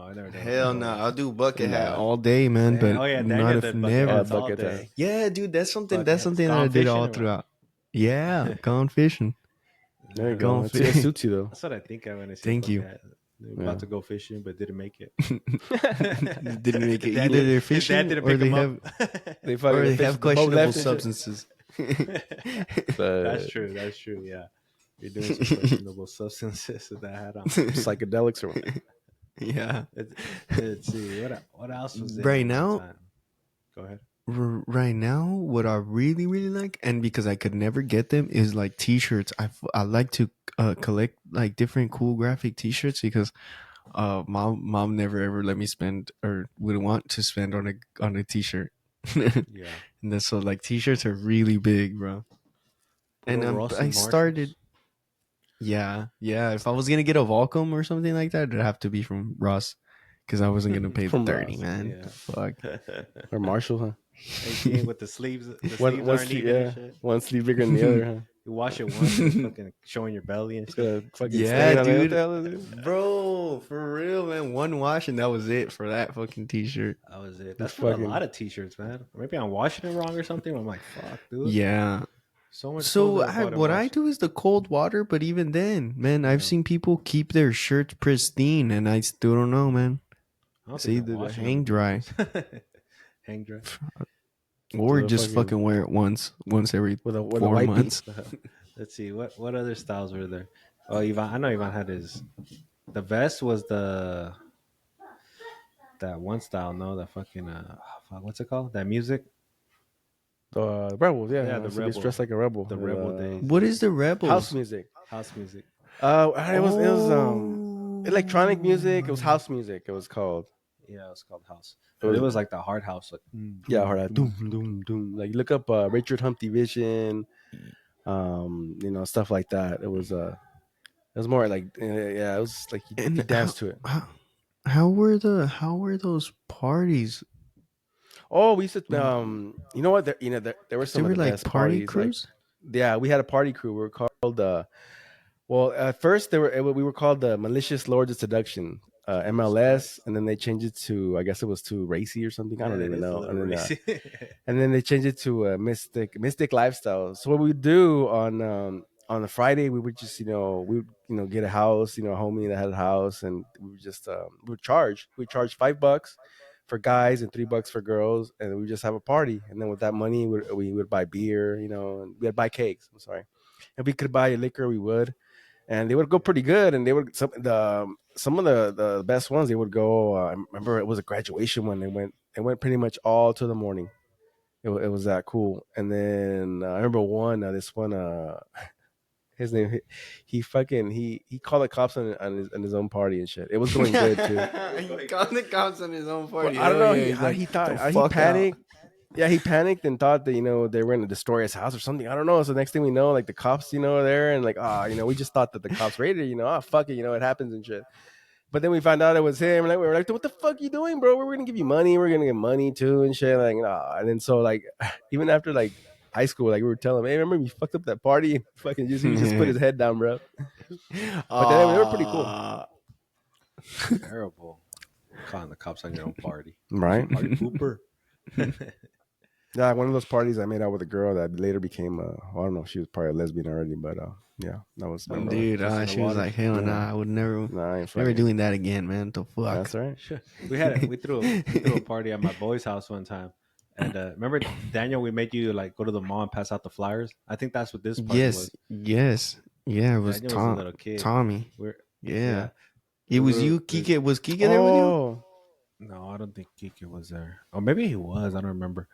I never did. Hell no, I'll do bucket hat all day, man. But Oh yeah, not Daniel if did bucket never. hats all bucket day. hat. Yeah, dude, that's something. Bucket That's hats. something that Gone I did fishing all or what? throughout. Yeah, gone fishing. There you Going go. It suits you though. That's what I think I when I see. Thank bucket you. hat. They were about to go fishing, but didn't make it. Didn't make it. His dad Either they're his dad fishing didn't or pick they him have up. They or fucking they fish have the boat questionable left and shit. substances. That's true. That's true. Yeah, you're doing some questionable substances with that hat on. Psychedelics or what? Yeah. Let's see what else was there Right at the now- time? Go ahead. Right now, what I really like, and because I could never get them, is like t-shirts. I like to collect like different cool graphic t-shirts because mom never ever let me spend or would want to spend on a t-shirt. Yeah. And then so like t-shirts are really big, bro. And Little Rossi I Marshalls. started. Yeah. If I was gonna get a Volcom or something like that, it'd have to be from Ross, because I wasn't gonna pay the From 30, Ross, man. yeah. The fuck. Or Marshall, huh? 18 with the sleeves. The One, sleeves one aren't sleeve, even yeah. and shit. One sleeve bigger than the other, huh? You wash it once, it's fucking showing your belly and It's shit. gonna fucking Yeah, stain on it. What dude. the hell is it? Bro, for real, man. One wash and that was it for that fucking t-shirt. That was it. That's It's for fucking- a lot of t-shirts, man. Maybe I'm washing it wrong or something. I'm like, fuck, dude. Yeah. So much. So clothes I bought and what I washed. do is the cold water, but even then, man, I've Yeah. seen people keep their shirts pristine, and I still don't know, man. I don't It's think either I'm the washing hang them. dry Hang dry. or the just fucking wear it once every With a 4 white months. Let's see what other styles were there. Oh, Ivan, I know Ivan had his. The vest was that one style. No, that fucking fuck, what's it called? That music. The rebels, yeah. Yeah, the He's rebel. dressed like a rebel. The rebel days. What is the rebels? House music. House music. It was electronic music. It was house music. It was called. Yeah, it was called house. But it was like the hard house. Like, Yeah, hard out. Doom, doom, doom. Like you look up Richard Humpty Vision, stuff like that. It was more like yeah, it was like you And dance to it. How were those parties? Oh, we used to you know what? There were some They of were the like best party parties. crews. Yeah, we had a party crew. We were called well, at first we were called the Malicious Lords of Seduction, MLS, and then they changed it to, I guess it was too racy or something. I don't even know. And then they changed it to Mystic Lifestyle. So what we would do on a Friday, we would just get a house, a homie that had a house, and we would just we would charge $5 for guys and $3 for girls, and we would just have a party. And then with that money, we would buy beer, and we would buy cakes. I'm sorry, if we could buy liquor, we would. And they would go pretty good, and they would some of the best ones. They would go. I remember it was a graduation when they went pretty much all to the morning. It was that cool. And then I remember this one. His name, he called the cops on his own party and shit. It was going good too. He called the cops on his own party. Well, I don't know. He He panicked. Yeah, he panicked and thought that they were going to destroy his house or something. I don't know. So next thing we know, like the cops, are there, and like we just thought that the cops raided. Fuck it, it happens and shit. But then we found out it was him. And we were like, what the fuck you doing, bro? We're gonna give you money. We're gonna get money too and shit. Like, nah. And then so like even after like high school, like we were telling him, hey, remember you fucked up that party? And fucking he just put his head down, bro. But they were pretty cool. Terrible. Calling the cops on your own party. Right? Party pooper. Yeah, one of those parties I made out with a girl that later became I don't know if she was probably a lesbian already, but yeah, that was Dude, Just in the she was water. like, hell nah, I would never Nah, I ain't never fucking. doing that again, man. The fuck. That's right. We threw a party at my boy's house one time, And remember, Daniel, we made you like go to the mall and pass out the flyers. I think that's what this party Yes, was. yes, yeah. It was Daniel was a little kid. Tommy. We're Yeah, yeah. it was We're- you, Kike. Was Kike there with you? Oh, No, I don't think Kike was there. Or maybe he was. I don't remember.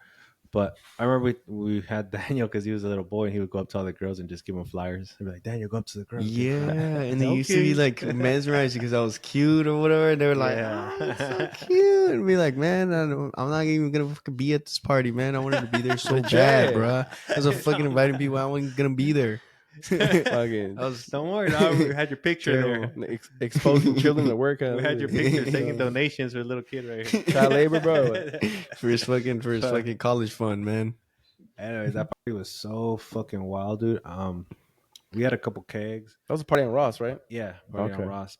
But I remember we had Daniel because he was a little boy and he would go up to all the girls and just give them flyers. He'd be like, Daniel, go up to the girls. give Yeah, them flyers." and they used to be like mesmerized because I was cute or whatever. And they were like, Yeah. "Oh, you're so cute," and be like, "Man, I'm not even gonna fucking be at this party, man. I wanted to be there so bad, bro. I was fucking inviting people. I wasn't gonna be there." fucking I was Don't worry, dog. We had your picture there. exposing children to work. We had your picture taking donations for a little kid right here. Child labor, bro. for his fucking college fund, man. Anyways, that party was so fucking wild, dude. We had a couple kegs. That was a party on Ross, right? Yeah, party on Okay. Ross.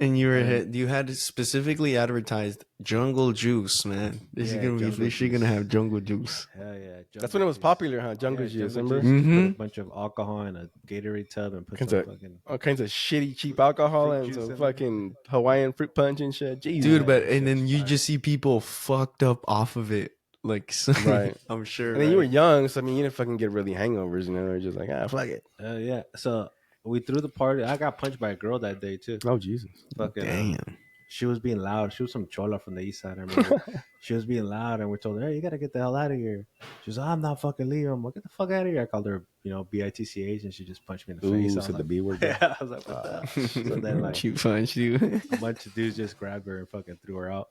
And you had specifically advertised jungle juice, man. This Yeah, is gonna be jungle officially juice. gonna have jungle juice. Hell yeah. That's when it was popular, huh? Jungle Yeah, juice, jungle remember? juice. Mhm. Put a bunch of alcohol in a Gatorade tub and put Kinda- some fucking. All kinds of shitty, cheap alcohol Fruit and juice some in fucking Hawaiian fruit punch and shit. Jesus. Dude, but that and then shit's you fire. just see people fucked up off of it, like Right. I'm sure. And then you were right? young, so I mean, you didn't fucking get really hangovers, you know? They're just like, fuck it. Yeah. So we threw the party. I got punched by a girl that day too. Oh, Jesus. Fucking. Damn. She was being loud. She was some chola from the east side. I remember. She was being loud, and we told her, "Hey, you gotta get the hell out of here." She was like, "I'm not fucking leaving." I'm like, "Get the fuck out of here!" I called her, BITCH, and she just punched me in the face. I Ooh, was said the like, B word. yeah, I was like, "What the?" So then, like, Cute punch, dude. a bunch of dudes just grabbed her and fucking threw her out.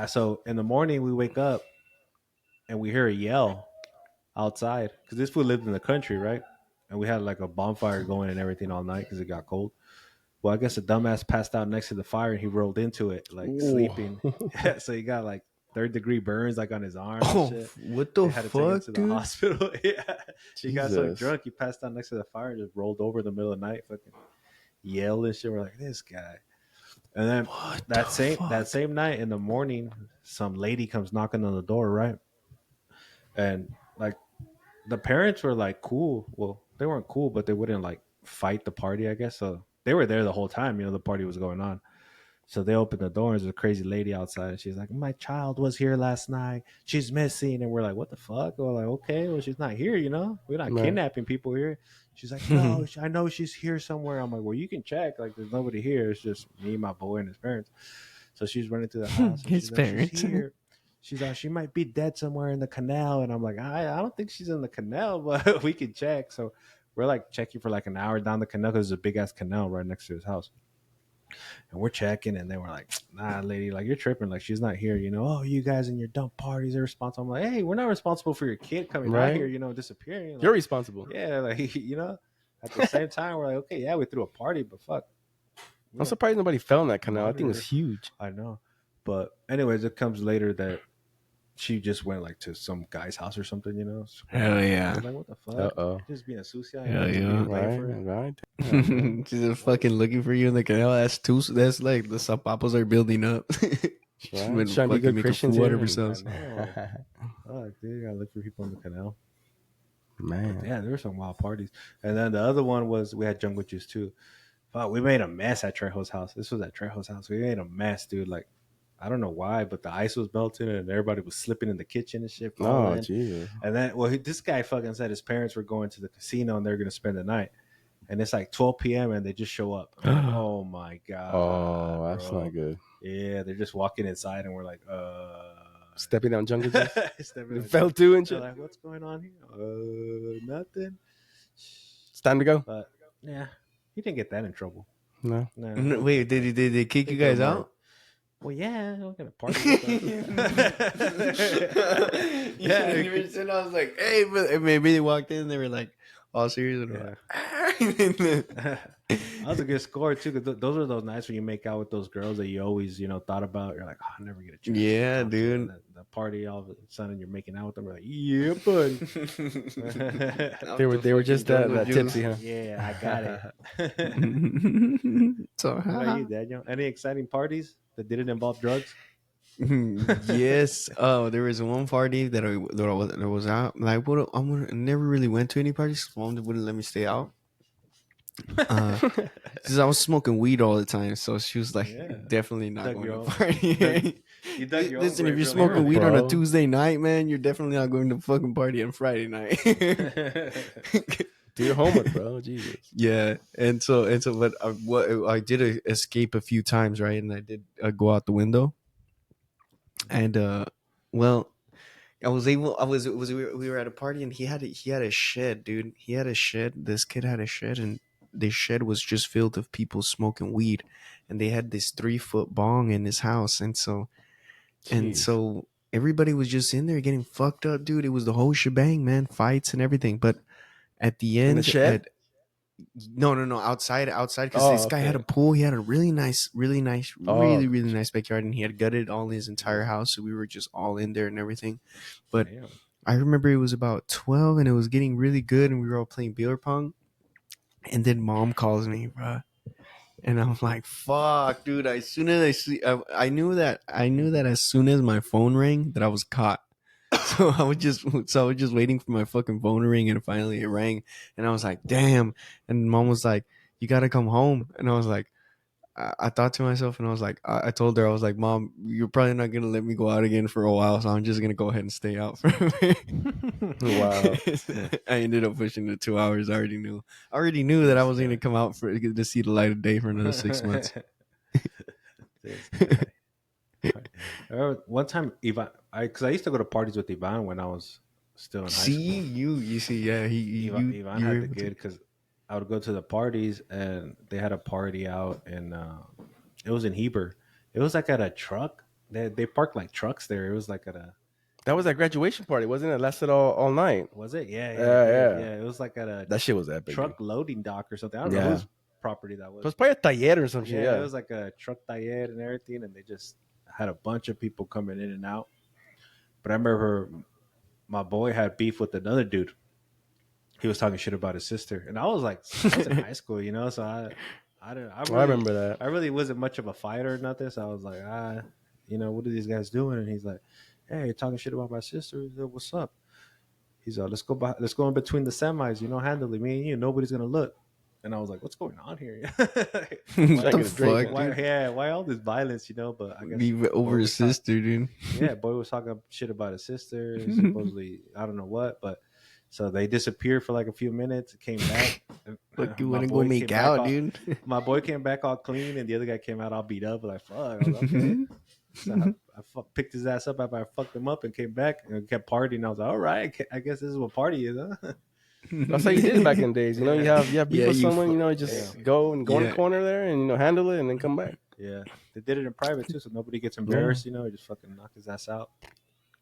So in the morning we wake up and we hear a yell outside because this fool lived in the country, right? And we had like a bonfire going and everything all night because it got cold. Well, I guess the dumbass passed out next to the fire and he rolled into it like Ooh. sleeping. So he got like 3rd-degree burns like on his arm. Oh, And shit. what the They had to take him fuck, to the dude? hospital. Yeah, he got so Jesus. drunk he passed out next to the fire and just rolled over in the middle of the night, fucking yelled and shit. We're like, this guy. And then What that the fuck? same night in the morning, some lady comes knocking on the door, right? And like the parents were like cool. Well, they weren't cool, but they wouldn't like fight the party, I guess. So they were there the whole time, the party was going on. So they opened the door and there's a crazy lady outside and she's like, my child was here last night. She's missing. And we're like, what the fuck? We're like, okay, well, she's not here, We're not Right. kidnapping people here. She's like, no, I know she's here somewhere. I'm like, well, you can check. Like, there's nobody here. It's just me, my boy, and his parents. So she's running through the house. And His she's like, parents. she's here. She's like, she might be dead somewhere in the canal. And I'm like, I don't think she's in the canal, but we can check. So we're like checking for like an hour down the canal because there's a big ass canal right next to his house. And we're checking, and they were like, nah, lady, like, you're tripping. Like, she's not here, Oh, you guys and your dump parties are responsible. I'm like, hey, we're not responsible for your kid coming out Right. here, disappearing. Like, You're responsible. yeah, like, at the same time, we're like, okay, yeah, we threw a party, but fuck. I'm surprised nobody fell in that canal. I think it's huge. I know. But anyways, it comes later that she just went like to some guy's house or something, Hell I yeah. was like, what the fuck? Uh-oh. Just being a sucia. Hell yeah. Right. She's just fucking looking for you in the canal. That's like the sapapos are building up. She's Right. been Trying to be fucking good making Christians fool out here of and- herself. Oh, dude, gotta look for people in the canal. Man. Yeah, there were some wild parties. And then the other one was we had jungle juice too. Fuck, we made a mess at Trejo's house. This was at Trejo's house. We made a mess, dude. Like, I don't know why, but the ice was melting and everybody was slipping in the kitchen and shit. Oh, falling. Jesus. And then, this guy fucking said his parents were going to the casino and they're going to spend the night. And it's like 12 p.m. and they just show up. I'm like, oh my God. Oh, that's bro. not good. Yeah, they're just walking inside and we're like, Stepping on jungle juice. Stepping on Fell too and They're shit. like, what's going on here? Nothing. It's time to go. But yeah, he didn't get that in trouble. No. No. No, wait, did they kick you guys out? Well, yeah, we're gonna party. Yeah, I was like, hey, but maybe they walked in and they were like, all serious. And Yeah. like, That was a good score too. Because those are those nights when you make out with those girls that you always, thought about. You're like, oh, I'll never get a chance. Yeah, to talk to dude. them. The party, all of a sudden, you're making out with them. We're like, yeah, buddy. They were just that tipsy, huh? Yeah, I got it. So, What about you, Daniel? Any exciting parties that didn't involve drugs? yes. Oh, there was one party that I was out. Like, I never really went to any parties. Mom wouldn't let me stay out. Because I was smoking weed all the time, so she was like, Yeah. definitely not Dug going your to own- party. You dug your own Listen, if grave you're really smoking early. weed on a Bro. Tuesday night, man, you're definitely not going to fucking party on Friday night. Do your homework, bro. Jesus. Yeah, but I did escape a few times, right? And I did go out the window, and well, I was able. I was we were at a party, and he had a shed, dude. He had a shed. This kid had a shed, and the shed was just filled with people smoking weed, and they had this 3 foot bong in his house, and Jeez. so everybody was just in there getting fucked up, dude. It was the whole shebang, man, fights and everything. But at the In the end, shed? no, outside, because Oh, this guy had a okay. pool. He had a really nice, Oh, really nice backyard, and he had gutted all his entire house. So we were just all in there and everything. But Damn. I remember it was about 12, and it was getting really good, and we were all playing beer pong. And then mom calls me, bro, and I'm like, "Fuck, dude!" As soon as I knew that as soon as my phone rang, that I was caught. So I was just waiting for my fucking phone to ring, and finally it rang, and I was like, "Damn!" And mom was like, "You gotta come home," and I was like, I thought to myself, and I was like, I told her, I was like, "Mom, you're probably not gonna let me go out again for a while, so I'm just gonna go ahead and stay out for a bit." wow. I ended up pushing the 2 hours. I already knew. I already knew that I wasn't gonna come out for to see the light of day for another 6 months. This guy. I remember one time, because I used to go to parties with Ivan when I was still in high See school. you see, yeah, Ivan you were had the able to. good because I would go to the parties and they had a party out and it was in Heber. It was like at a truck. They parked like trucks there. It was like at a That was that graduation party, wasn't it? It lasted all night. was it? Yeah, Yeah, it did. yeah. Yeah, it was like at a That shit was epic. truck Dude. loading dock or something. I don't know Yeah. whose property that It was. was probably a taller or some shit. Yeah, Yeah. it was like a truck taller and everything, and they just had a bunch of people coming in and out. But I remember my boy had beef with another dude. He was talking shit about his sister, and I was like, I was in high school, you know, so I don't, I remember that. I really wasn't much of a fighter or nothing. So I was like, you know, what are these guys doing? And he's like, hey, you're talking shit about my sister. He's like, what's up? He's like, let's go in between the semis, you know, handle it. Me and you, nobody's gonna look. And I was like, what's going on here? What Like the a drink, fuck, why, dude? yeah, why all this violence, you know? But I guess Leave it boy over his was talk- sister, dude. yeah, boy was talking shit about his sister. Supposedly, I don't know what, but so they disappeared for like a few minutes. Came back. Fuck, you My wanna go boy make came back out, all- dude? My boy came back all clean, and the other guy came out all beat up. Like fuck, I was like, okay. So picked his ass up after I fucked him up and came back and kept partying. I was like, all right, I guess this is what party is, huh? That's how you did it back in the days. You know, you have beef Yeah, with you someone, fu- you know, just Yeah. go in Yeah. the corner there and handle it and then come back. Yeah, they did it in private too, so nobody gets embarrassed. You know, just fucking knock his ass out.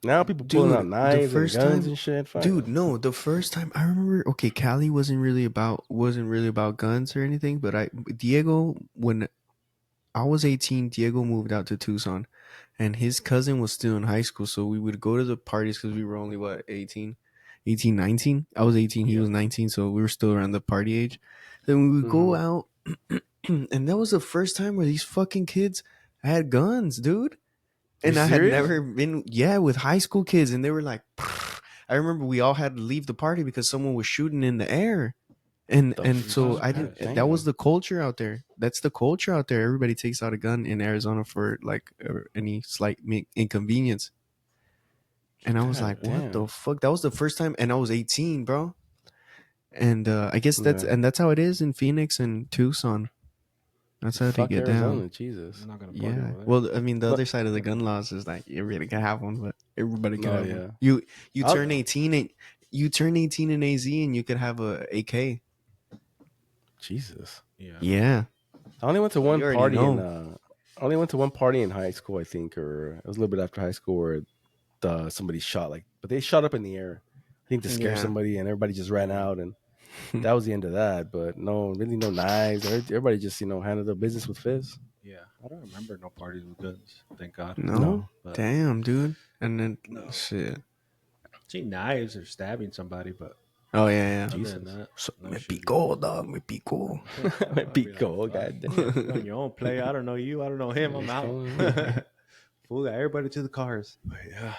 Now people pulling out Dude, the knives and first guns time, and shit. Fuck. dude, no, the first time I remember, okay, Cali wasn't really about guns or anything, but Diego, when I was 18, Diego moved out to Tucson, and his cousin was still in high school, so we would go to the parties because we were only, what, 19. I was 18, he Yeah. was 19, so we were still around the party age. Then we would go Mhm. out, and that was the first time where these fucking kids had guns, dude. And You I had serious? never been, yeah, with high school kids, and they were like, I remember we all had to leave the party because someone was shooting in the air. And so I didn't. Damn. That was the culture out there. That's the culture out there. Everybody takes out a gun in Arizona for like any slight inconvenience. And I was God like, "What the damn. fuck?" That was the first time, and I was 18, bro. And I guess Yeah. that's how it is in Phoenix and Tucson. That's how they Fuck get Arizona, down. Jesus. I'm not gonna party Yeah. over there. Well, I mean, the But- other side of the gun laws is like everybody can have one, but everybody can Oh, have yeah. one. You I'll- turn 18 and you turn 18 in AZ, and you could have a AK. Jesus. Yeah. Yeah. I only went to So one you already party in know. I only went to one party in high school, I think, or it was a little bit after high school where somebody shot but they shot up in the air. I think to scare Yeah. somebody and everybody just ran out and that was the end of that. But no knives. Everybody just, handled their business with fists. Yeah. I don't remember no parties with guns. Thank God. No? No. But Damn, dude. And then No. shit. see knives or stabbing somebody, but Oh yeah, other yeah. than that, So, no me shooting. pico, dog. Me pico. I'd be Pico, fuck, goddamn. you're on your own play. I don't know you. I don't know him. I'm What's out. going on? Fool, got everybody to the cars. But yeah.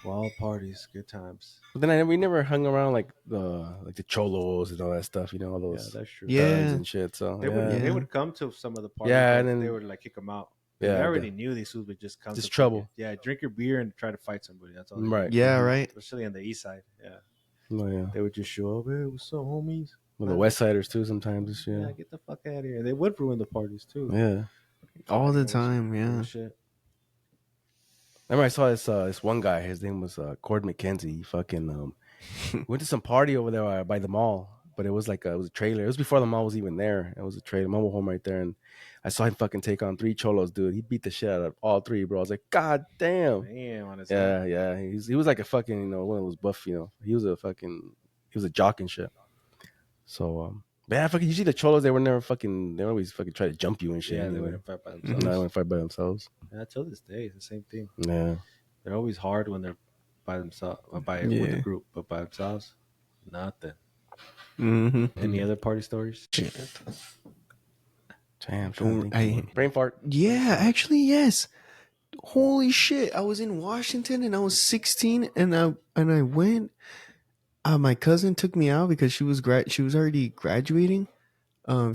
Wild parties, good times. But then we never hung around like the cholos and all that stuff. You know, all Yeah, those that's true. thugs Yeah. and shit. So They yeah, would they Yeah. would come to some of the parties, Yeah, but and they then would like kick them out. yeah, They already knew these fools would just come just to trouble. drink your beer and try to fight somebody. That's all. They Right. did. Yeah, right. Especially on the east side. Yeah, Oh, yeah. they would just show up. Hey, what's up, homies? Well, the West Siders too sometimes and Yeah, shit. get the fuck out of here. They would ruin the parties too. Yeah. All the Fucking time, yeah. bullshit. Remember, I saw this one guy. His name was Cord McKenzie. He fucking went to some party over there by the mall, but it was like it was a trailer. It was before the mall was even there. It was a trailer, mobile home right there, and I saw him fucking take on 3 cholos, dude. He beat the shit out of all 3, bro. I was like, God damn. Damn, on his Yeah, yeah. He was like a fucking one of those buff. He was a jock and shit. So but yeah, fucking usually the cholos they always fucking try to jump you and shit. Yeah, they anyway. wouldn't fight by No, themselves. they wouldn't fight by themselves. Yeah, till this day, it's the same thing. Yeah. They're always hard when they're by themselves, with a Yeah. group, but by themselves, nothing. Mm-hmm. Any other party stories? Damn. Brain fart. Yeah, actually, yes. Holy shit! I was in Washington and I was 16, and I went. My cousin took me out because she was already graduating.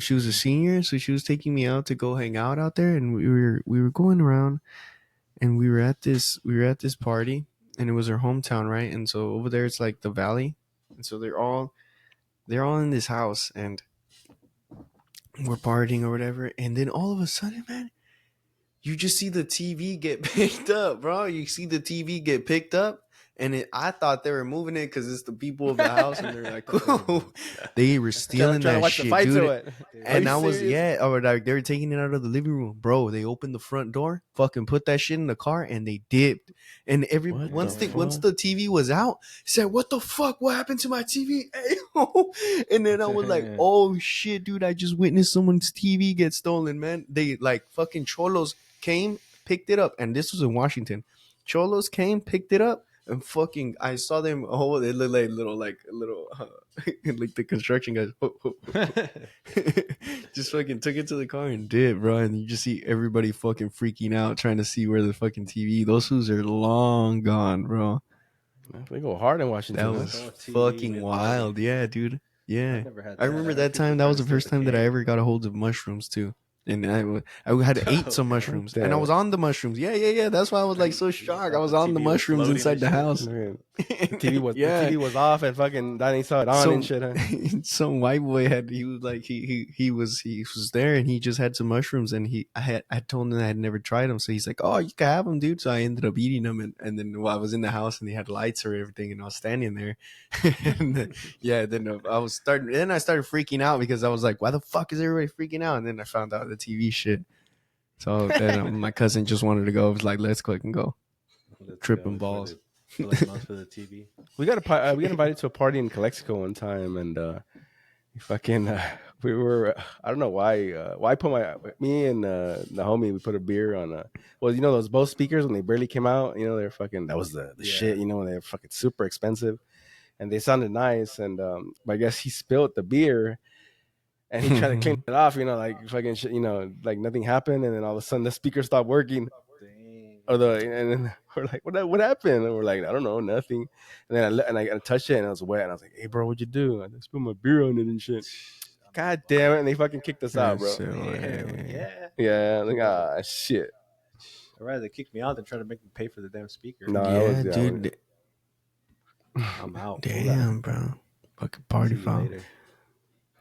She was a senior, so she was taking me out to go hang out there, and we were going around, and we were at this party, and it was her hometown, right? And so over there, it's like the valley, and so they're all in this house, and we're partying or whatever, and then all of a sudden, man, you just see the TV get picked up, bro. You see the TV get picked up, and I thought they were moving it because it's the people of the house, and they're like, they were stealing Trying to that watch the shit, fight dude. to it. And Are I you was, serious? or like they were taking it out of the living room, bro. They opened the front door, fucking put that shit in the car, and they dipped. And What once the the TV was out, said, "What the fuck? What happened to my TV?" And then I was like, "Oh shit, dude! I just witnessed someone's TV get stolen, man." They like fucking cholos came, picked it up, and this was in Washington. Cholos came, picked it up, and fucking I saw them. Oh, they look like little like like the construction guys. Just fucking took it to the car and did, bro. And you just see everybody fucking freaking out, trying to see where the fucking TV. Those fools are long gone, bro. They go hard in Washington. That huh? was Oh, TV fucking with wild. party. Yeah, dude. Yeah. I've never had I that. remember I heard that people time. That try was to the steal first the time that I cake. ever got a hold of mushrooms too. And I had ate some Okay. mushrooms, Damn. and I was on the mushrooms. Yeah. That's why I was like so shocked. I was on the TV was mushrooms floating inside and the shit. house. Man, the Yeah. TV was off and fucking Donnie saw it on Some- and shit. Huh? Some white boy he was like he was there, and he just had some mushrooms, and I told him I had never tried them, so he's like, "Oh, you can have them, dude." So I ended up eating them, and then I was in the house, and they had lights or everything, and I was standing there, and then I started freaking out because I was like, "Why the fuck is everybody freaking out?" And then I found out the TV shit. So then my cousin just wanted to go. I was like, "Let's click and go." Let's Tripping go balls. For the month for the TV. We got invited to a party in Calexico one time, and we were I don't know why I put me and the homie, we put a beer on well, you know those Bose speakers when they barely came out, you know, they're fucking, that was the shit, you know, they're fucking super expensive, and they sounded nice, and but I guess he spilled the beer. And he tried to clean it off, you know, like fucking shit, you know, like nothing happened, and then all of a sudden the speaker stopped working. Dang. And then we're like, what happened? And we're like, I don't know, nothing. And then I touched it, and it was wet, and I was like, hey, bro, what'd you do? I spilled my beer on it and shit. God damn it! And they fucking kicked us out, bro. Yeah. Yeah, like shit. I'd rather they kick me out than try to make me pay for the damn speaker. No, Yeah, dude. I'm out. Damn, bro. Fucking party foul.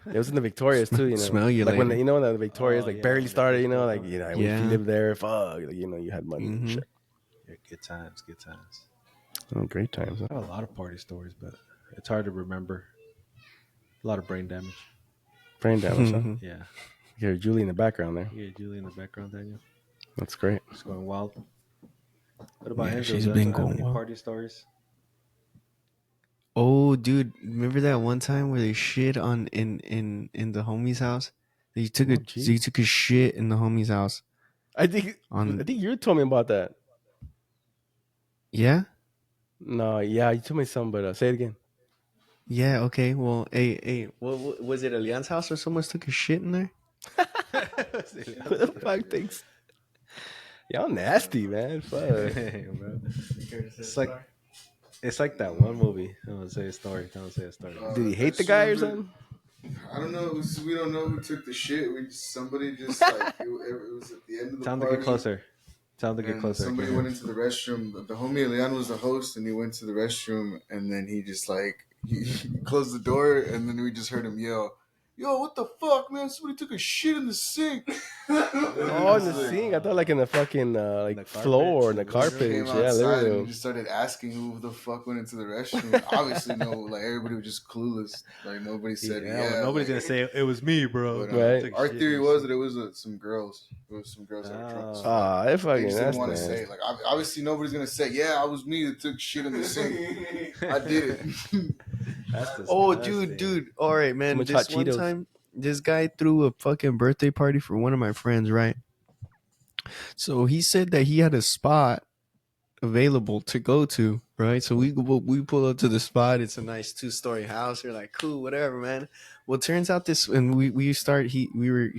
It was in the Victorias too, you know. Smell you like when later. the Victorias like yeah, barely when the started, you know, first like one. you know, Yeah. if you lived there, fuck, like, you know, you had money and Mhm. shit. Yeah, good times, good times. Oh, great times. Huh? I have a lot of party stories, but it's hard to remember. A lot of brain damage. Brain damage. Huh? Yeah. You hear Julie in the background there. You hear Julie in the background, Daniel. That's great. She's going wild. What about Yeah, Enzo? she's Do you been have going any wild. party stories? Oh, dude, remember that one time where they shit on in the homie's house? They took a shit in the homie's house. I think you told me about that. Yeah? No, yeah, you told me something, but say it again. Yeah, okay. Well, hey, what was it Alian's house or someone took a shit in there? What the fuck thinks? Y'all nasty, man. Fuck. Hey, bro. It's like It's like that one movie. I'm gonna say a story. I'm gonna say a story. Did he I hate the just guy or remember- something? I don't know. We don't know who took the shit. Somebody just like it was at the end of the Tell him to party. get closer. Tell him to get And closer. somebody Okay. went into the restroom. The homie Leon was the host, and he went to the restroom, and then he just like he closed the door, and then we just heard him yell, "Yo, what the fuck, man? Somebody took a shit in the sink." Oh, in the sink. I thought like in the fucking like the carpet, floor and the the carpet. Came and shit. Yeah, outside living and room. just started asking who the fuck went into the restroom. Obviously, no, like everybody was just clueless. Like nobody said, well, yeah. nobody's gonna say it was me, bro. But, Right. Took our shit theory and was shit. that it was some girls. It was some girls that were drunk. as fuck. Ah, it They fucking just that's didn't want to nasty. say it. Like obviously nobody's gonna say, yeah, I was me that took shit in the sink. I did it. That's Oh, disgusting. dude. All right, man. much This hot one Cheetos. time, this guy threw a fucking birthday party for one of my friends, right? So he said that he had a spot available to go to, right? So we pull up to the spot. It's a nice 2-story house. We're like, cool, whatever, man. Well, it turns out this, and we start. He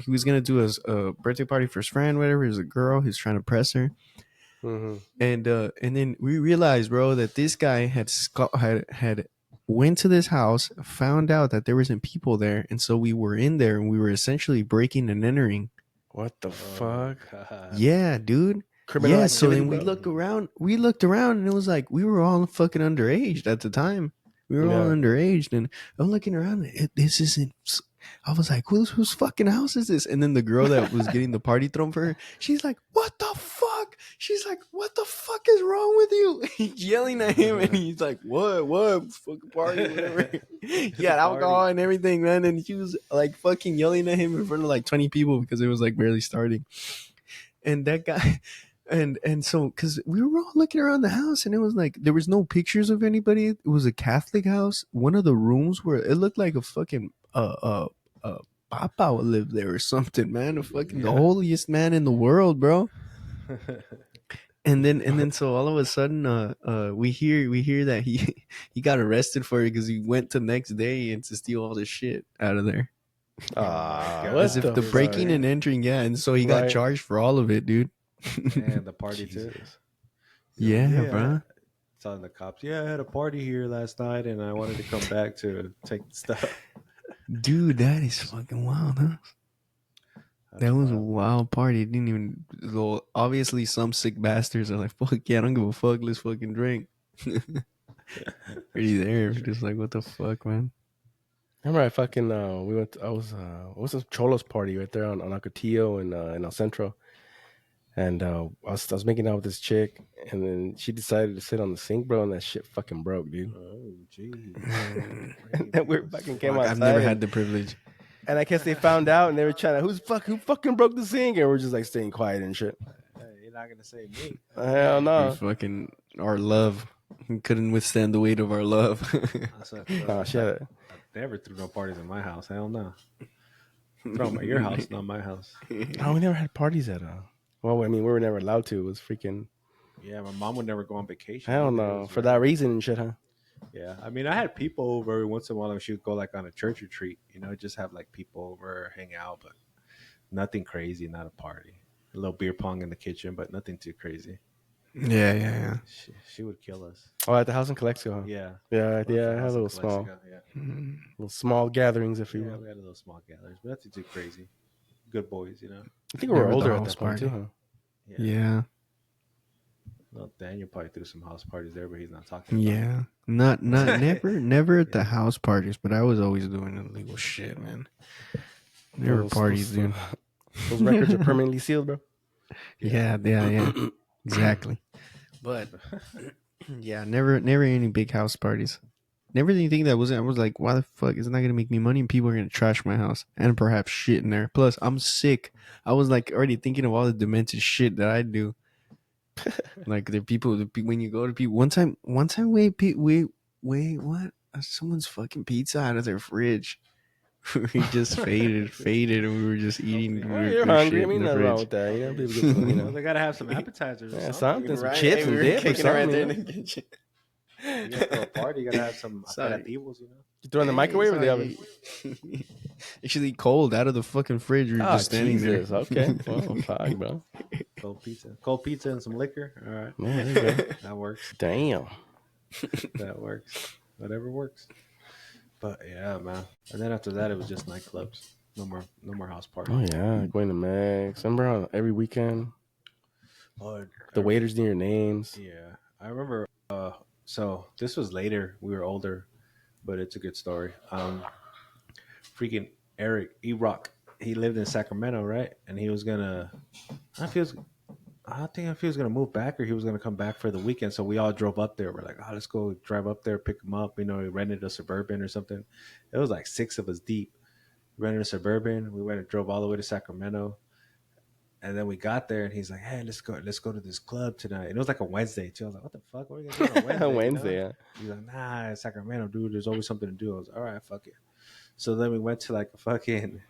was gonna do a birthday party for his friend, whatever. It was a girl. He's trying to press her. Mm-hmm. And then we realized, bro, that this guy had went to this house, found out that there wasn't people there, and so we were in there and we were essentially breaking and entering. What the fuck? God. Yeah, dude. Criminal Yeah, so activity, then we bro? looked around and it was like we were all fucking underage at the time. We were all Yeah. underage, and I'm looking around. This isn't. I was like, whose fucking house is this? And then the girl that was getting the party thrown for her, she's like, what the fuck? She's like, what the fuck is wrong with you? Yelling at him, and he's like, what, fucking party, whatever. He had alcohol and everything, man. And she was like fucking yelling at him in front of like 20 people because it was like barely starting. And that guy, and so because we were all looking around the house, and it was like there was no pictures of anybody. It was a Catholic house. One of the rooms where it looked like a fucking Papa would live there or something, man. The fucking the holiest man in the world, bro. And then so all of a sudden we hear that he got arrested for it because he went the next day and to steal all the shit out of there. Ah, God. what As if the breaking fuck? and entering, yeah, and so he got Right. charged for all of it, dude. And the party too. Jesus. Yeah, bro. Telling the cops, yeah, I had a party here last night, and I wanted to come back to take the stuff. Dude, that is fucking wild, huh? That's That was a wild. wild party. It didn't even. Well, obviously, some sick bastards are like, "Fuck yeah, I don't give a fuck. Let's fucking drink." Pretty there, just like, what the fuck, man? Remember, I fucking we went. I was what was a Cholos party right there on Acatillo in El Centro, and I was making out with this chick, and then she decided to sit on the sink, bro, and that shit fucking broke, dude. Oh, geez. And then we fucking came Fuck, outside. I've never and- had the privilege. And I guess they found out, and they were trying to who fucking broke the sink, and we're just like staying quiet and shit. Hey, you're not gonna say me. Hell We no. fucking our love. We couldn't withstand the weight of our love. That's what, Oh shit. I never threw no parties in my house. Hell no. Throw them at your house, not my house. Oh, we never had parties at well, I mean, we were never allowed to. It was freaking Yeah, my mom would never go on vacation. hell either. It no. was For very- that reason and shit, huh? Yeah, I mean, I had people over every once in a while, and she would go like on a church retreat. You know, just have like people over, hang out, but nothing crazy, not a party. A little beer pong in the kitchen, but nothing too crazy. yeah. She would kill us. Oh, at the house in Calexico, huh? Yeah, Yeah, Both yeah. I the had house a in little small, Calexico, Yeah, little small gatherings, if you yeah, will. we had a little small gatherings, but nothing too crazy. Good boys, you know. I think we were Never the older at house that point party. too, huh? Yeah. Well, Daniel probably threw some house parties there, but he's not talking about it. Yeah. Not never at the house parties, but I was always doing illegal shit, man. There were Those- parties, those, dude. Those records are permanently sealed, bro. Yeah. Exactly. But yeah, never any big house parties. Never anything that wasn't. I was like, why the fuck is it not gonna make me money? And people are gonna trash my house and perhaps shit in there. Plus, I'm sick. I was like already thinking of all the demented shit that I do. Like the people when you go to people. One time, wait, what? Someone's fucking pizza out of their fridge. We just faded, and we were just eating. Well, weird you're shit hungry. I in mean, the nothing wrong fridge. with that. You know, people get some, you Well, know, they gotta have some appetizers or yeah, something. something, some Right, chips we and were dip or kicking it right something. there You in know? the kitchen. You gotta throw a party. You gotta have some Sorry. aperitivos, you know. You throw in the microwave or the oven? Actually, cold out of the fucking fridge. We were Oh, just standing Jesus. there. Okay. Well, fuck, bro. Cold pizza and some liquor. All right, Man, there you go. that works. Damn. That works. Whatever works. But yeah, man. And then after that, it was just nightclubs. No more house parties. Oh yeah, going to Max. Remember how every weekend Oh, the waiters knew your names. yeah, I remember. So this was later. We were older, but it's a good story. Freaking Eric E Rock. He lived in Sacramento, right? And he was gonna. I don't know if he was. I don't think if he was gonna move back or he was gonna come back for the weekend. So we all drove up there. We're like, oh, let's go drive up there, pick him up. You know, we rented a Suburban or something. It was like 6 of us deep. We rented a Suburban. We went and drove all the way to Sacramento. And then we got there, and he's like, "Hey, let's go to this club tonight." And it was like a Wednesday too. I was like, "What the fuck? What are you gonna do on Wednesday?" Wednesday, You know? yeah. He's like, "Nah, it's Sacramento, dude. There's always something to do." I was like, "All right, fuck it." So then we went to like a fucking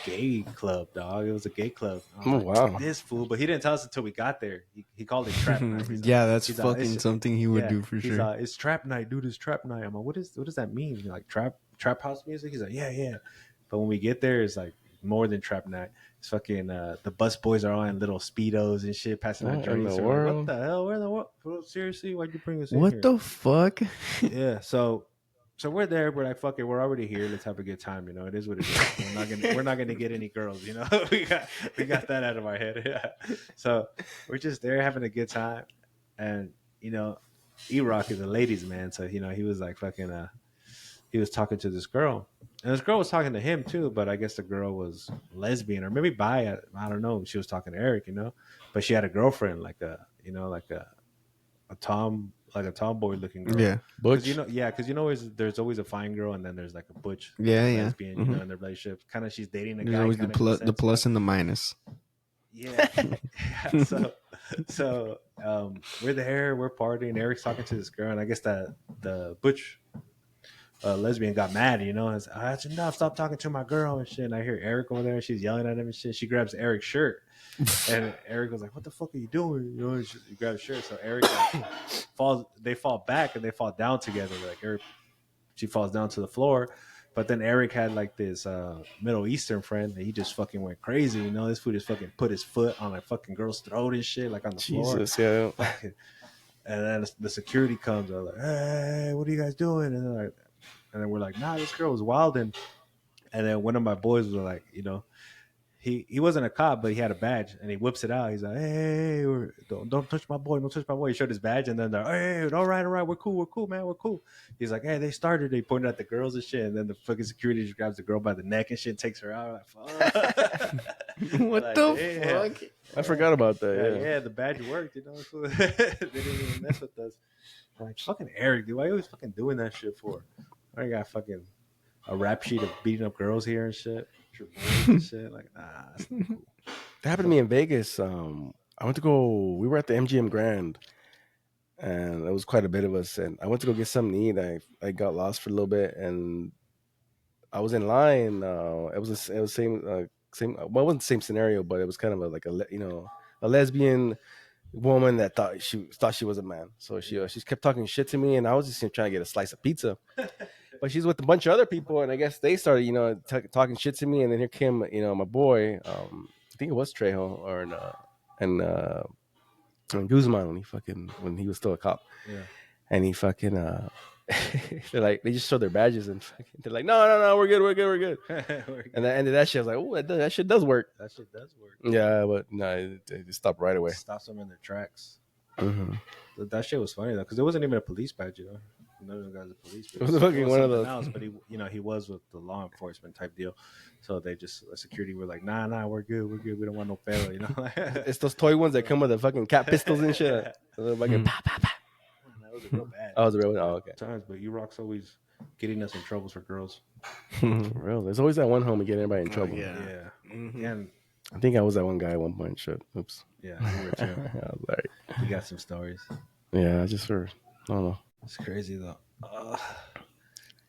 gay club, dog. It was a gay club. I was Oh like, wow. this fool, but he didn't tell us until we got there. He called it trap night. He's Yeah, like, that's he's like, fucking it's, something he would yeah. do for He's sure. like, it's trap night, dude. It's trap night. I'm like, what does that mean? He's like trap house music. He's like, yeah. But when we get there, it's like more than trap night. It's fucking the bus boys are all in little speedos and shit, passing out What in drinks. the We're like, what world? the hell? Where the what? Bro, seriously, why'd you bring us in What here? the fuck? Yeah, so we're there. We're like, fuck it, we're already here. Let's have a good time. You know, it is what it is. We're not gonna get any girls. You know, we got that out of our head. Yeah. So we're just there having a good time, and you know, E Rock is a ladies' man, so you know he was like fucking. He was talking to this girl, and this girl was talking to him too. But I guess the girl was lesbian or maybe bi. I don't know. She was talking to Eric, you know, but she had a girlfriend, like a you know, like a tomboy looking girl. Yeah. Because Butch. there's always a fine girl, and then there's like a butch Yeah, yeah. lesbian, you know, in their relationship. Kind of she's dating a There's guy. always the Kind of in a the sense, plus and the minus. yeah. Yeah. So we're there, we're partying. Eric's talking to this girl, and I guess that the butch lesbian got mad, you know. And that's enough. Stop talking to my girl and shit. And I hear Eric over there, and she's yelling at him and shit. She grabs Eric's shirt, and Eric was like, "What the fuck are you doing?" You know, and she grabs his shirt. So Eric falls. They fall back and they fall down together. Like Eric, she falls down to the floor. But then Eric had like this Middle Eastern friend that he just fucking went crazy. You know, this fool just fucking put his foot on a fucking girl's throat and shit, like on the floor. Jesus, yeah. Fucking, and then the security comes. They're like, "Hey, what are you guys doing?" And they're like, and then we're like, "Nah, this girl was wilding." And then one of my boys was like, you know, he wasn't a cop, but he had a badge, and he whips it out. He's like, "Hey, don't touch my boy, don't touch my boy." He showed his badge, and then they're, "Hey, all right, we're cool, man, we're cool." He's like, "Hey, they started." They pointed at the girls and shit, and then the fucking security just grabs the girl by the neck and shit, and takes her out. Like, fuck. What Like, the damn. fuck? I forgot about that. Yeah. Yeah, the badge worked, you know. So they didn't even mess with us. I'm like, fucking Eric, dude, why you always fucking doing that shit for? I got fucking a rap sheet of beating up girls here and shit. Your boys and shit. Like, nah, that's not cool. That happened to me in Vegas. I went to go. We were at the MGM Grand, and it was quite a bit of us. And I went to go get something to eat. I got lost for a little bit, and I was in line. It was same. Well, it wasn't the same scenario, but it was kind of a lesbian woman that thought she was a man. So she kept talking shit to me, and I was just trying to get a slice of pizza. But she's with a bunch of other people, and I guess they started, talking shit to me. And then here came, my boy. I think it was Trejo and Guzman when he was still a cop. Yeah. And he fucking they just show their badges and they're like, no, we're good. And the end of that shit, I was like, oh, that shit does work. That shit does work. Yeah, but no, it just stopped right away. Stops them in their tracks. Mm-hmm. That shit was funny though, because it wasn't even a police badge, you know. None of the guys are police. It was fucking one of those. Else, but he was with the law enforcement type deal. So they just security were like, nah, we're good. We don't want no fellow, you know. It's those toy ones that come with the fucking cat pistols and shit. So fucking that was real bad. Oh, it was a real one. Oh, okay. Times, but E-Rock's always getting us in troubles for girls. For real, there's always that one homie getting everybody in trouble. Yeah. Mm-hmm. And I think I was that one guy at one point. Shit. Oops. yeah, we were too. I was like, We got some stories. yeah, I just heard. I don't know. It's crazy though.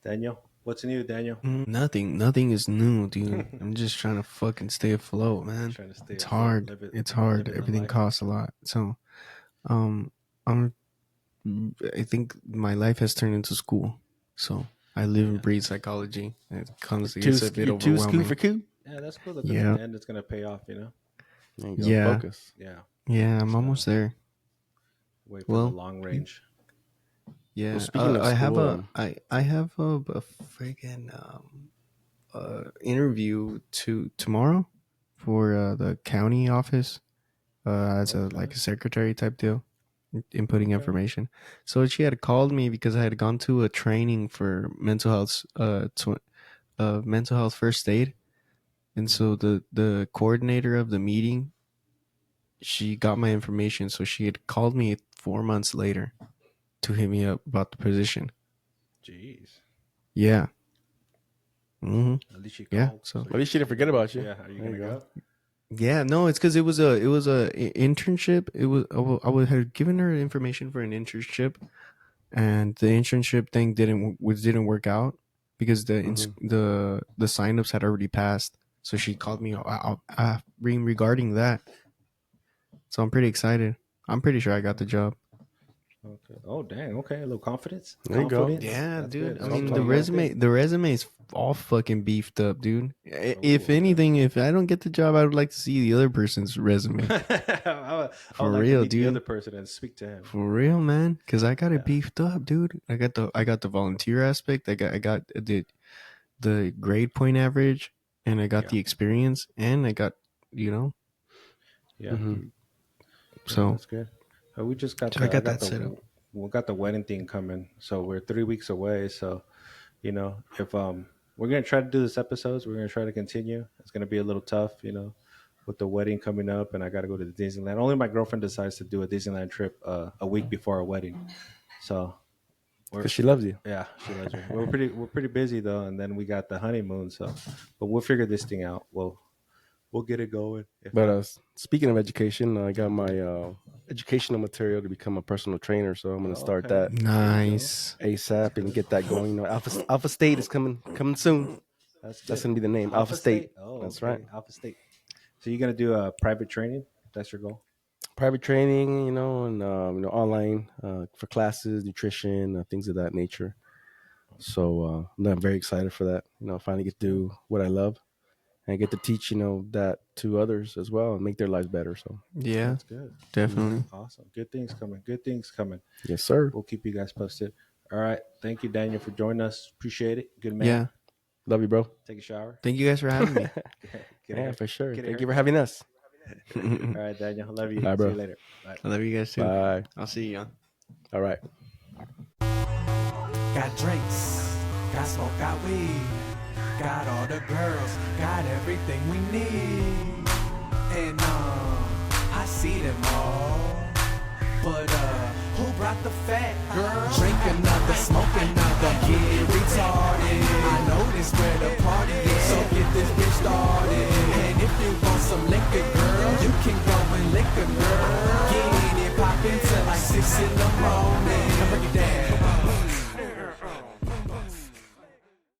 Daniel, what's new, Daniel? Nothing is new, dude. I'm just trying to fucking stay afloat, man. Trying to stay It's afloat, hard. live it- It's hard. living the Everything life. costs a lot. So, I think my life has turned into school. So I live and breathe psychology. It comes. It's a bit You're too overwhelming. school for cool. Yeah, that's cool. That Yeah. at the end it's gonna pay off, you know. There you go. Yeah. Focus. Yeah. Yeah, I'm almost there. Wait for Well, the long range. Yeah. speaking of I have school, I have a freaking interview tomorrow for the county office as a like a secretary type deal, inputting information. So she had called me because I had gone to a training for mental health first aid, and so the coordinator of the meeting, she got my information, so she had called me 4 months later to hit me up about the position. Jeez. Yeah. Mm-hmm. At least she Yeah. called. So at least she didn't forget about you. Yeah. Are you There gonna you go? yeah, no, it's because it was a internship. It was had given her information for an internship, and the internship thing didn't work out because the signups had already passed. So she called me regarding that. So I'm pretty excited. I'm pretty sure I got the job. Okay. Oh dang. Okay. A little confidence. There you go. Confidence. Yeah, That's dude. good. I So mean, you gotta think. the resume is all fucking beefed up, dude. If okay. anything, if I don't get the job, I would like to see the other person's resume. I For would like real, to meet the dude. other person and speak to him. For real, man. Cause I got it Yeah. beefed up, dude. I got the volunteer aspect. I got the grade point average, and I got Yeah. the experience, and I got you know. Yeah. Mm-hmm. Yeah, So that's good. We just got so I the got that set up. we got the wedding thing coming. So we're 3 weeks away. So, if we're gonna try to do this episodes, we're gonna try to continue. It's gonna be a little tough, with the wedding coming up, and I got to go to the Disneyland. Only my girlfriend decides to do a Disneyland trip a week before our wedding. So Because she loves you. yeah, she loves me. We're pretty busy though, and then we got the honeymoon. So, but we'll figure this thing out. We'll get it going. But speaking of education, I got my educational material to become a personal trainer, so I'm gonna start Okay. that Nice. ASAP and get that going. Alpha State is coming soon. That's That's good. gonna be the name. Alpha State. Oh, That's okay. right. Alpha State. So you're gonna do a private training? That's your goal? Private training, and online for classes, nutrition, things of that nature. So I'm very excited for that. Finally get to do what I love and get to teach, that to others as well and make their lives better. So Yeah, That's good. definitely. Awesome. Good things coming. Good things coming. yes, sir. We'll keep you guys posted. All right. Thank you, Daniel, for joining us. Appreciate it. Good man. Yeah. Love you, bro. Take a shower. Thank you guys for having me. Get Yeah, a- for sure. get a Thank you for having us. All right, Daniel. I love you. Bye, See bro. you later. Bye. I love you guys too. Bye. I'll see you. All right. Got drinks, got smoke, got weed, got all the girls, got everything we need. And I see them all. But who brought the fat girl? Drink another, smoke another, get retarded. I know this where the party is, so get this bitch started.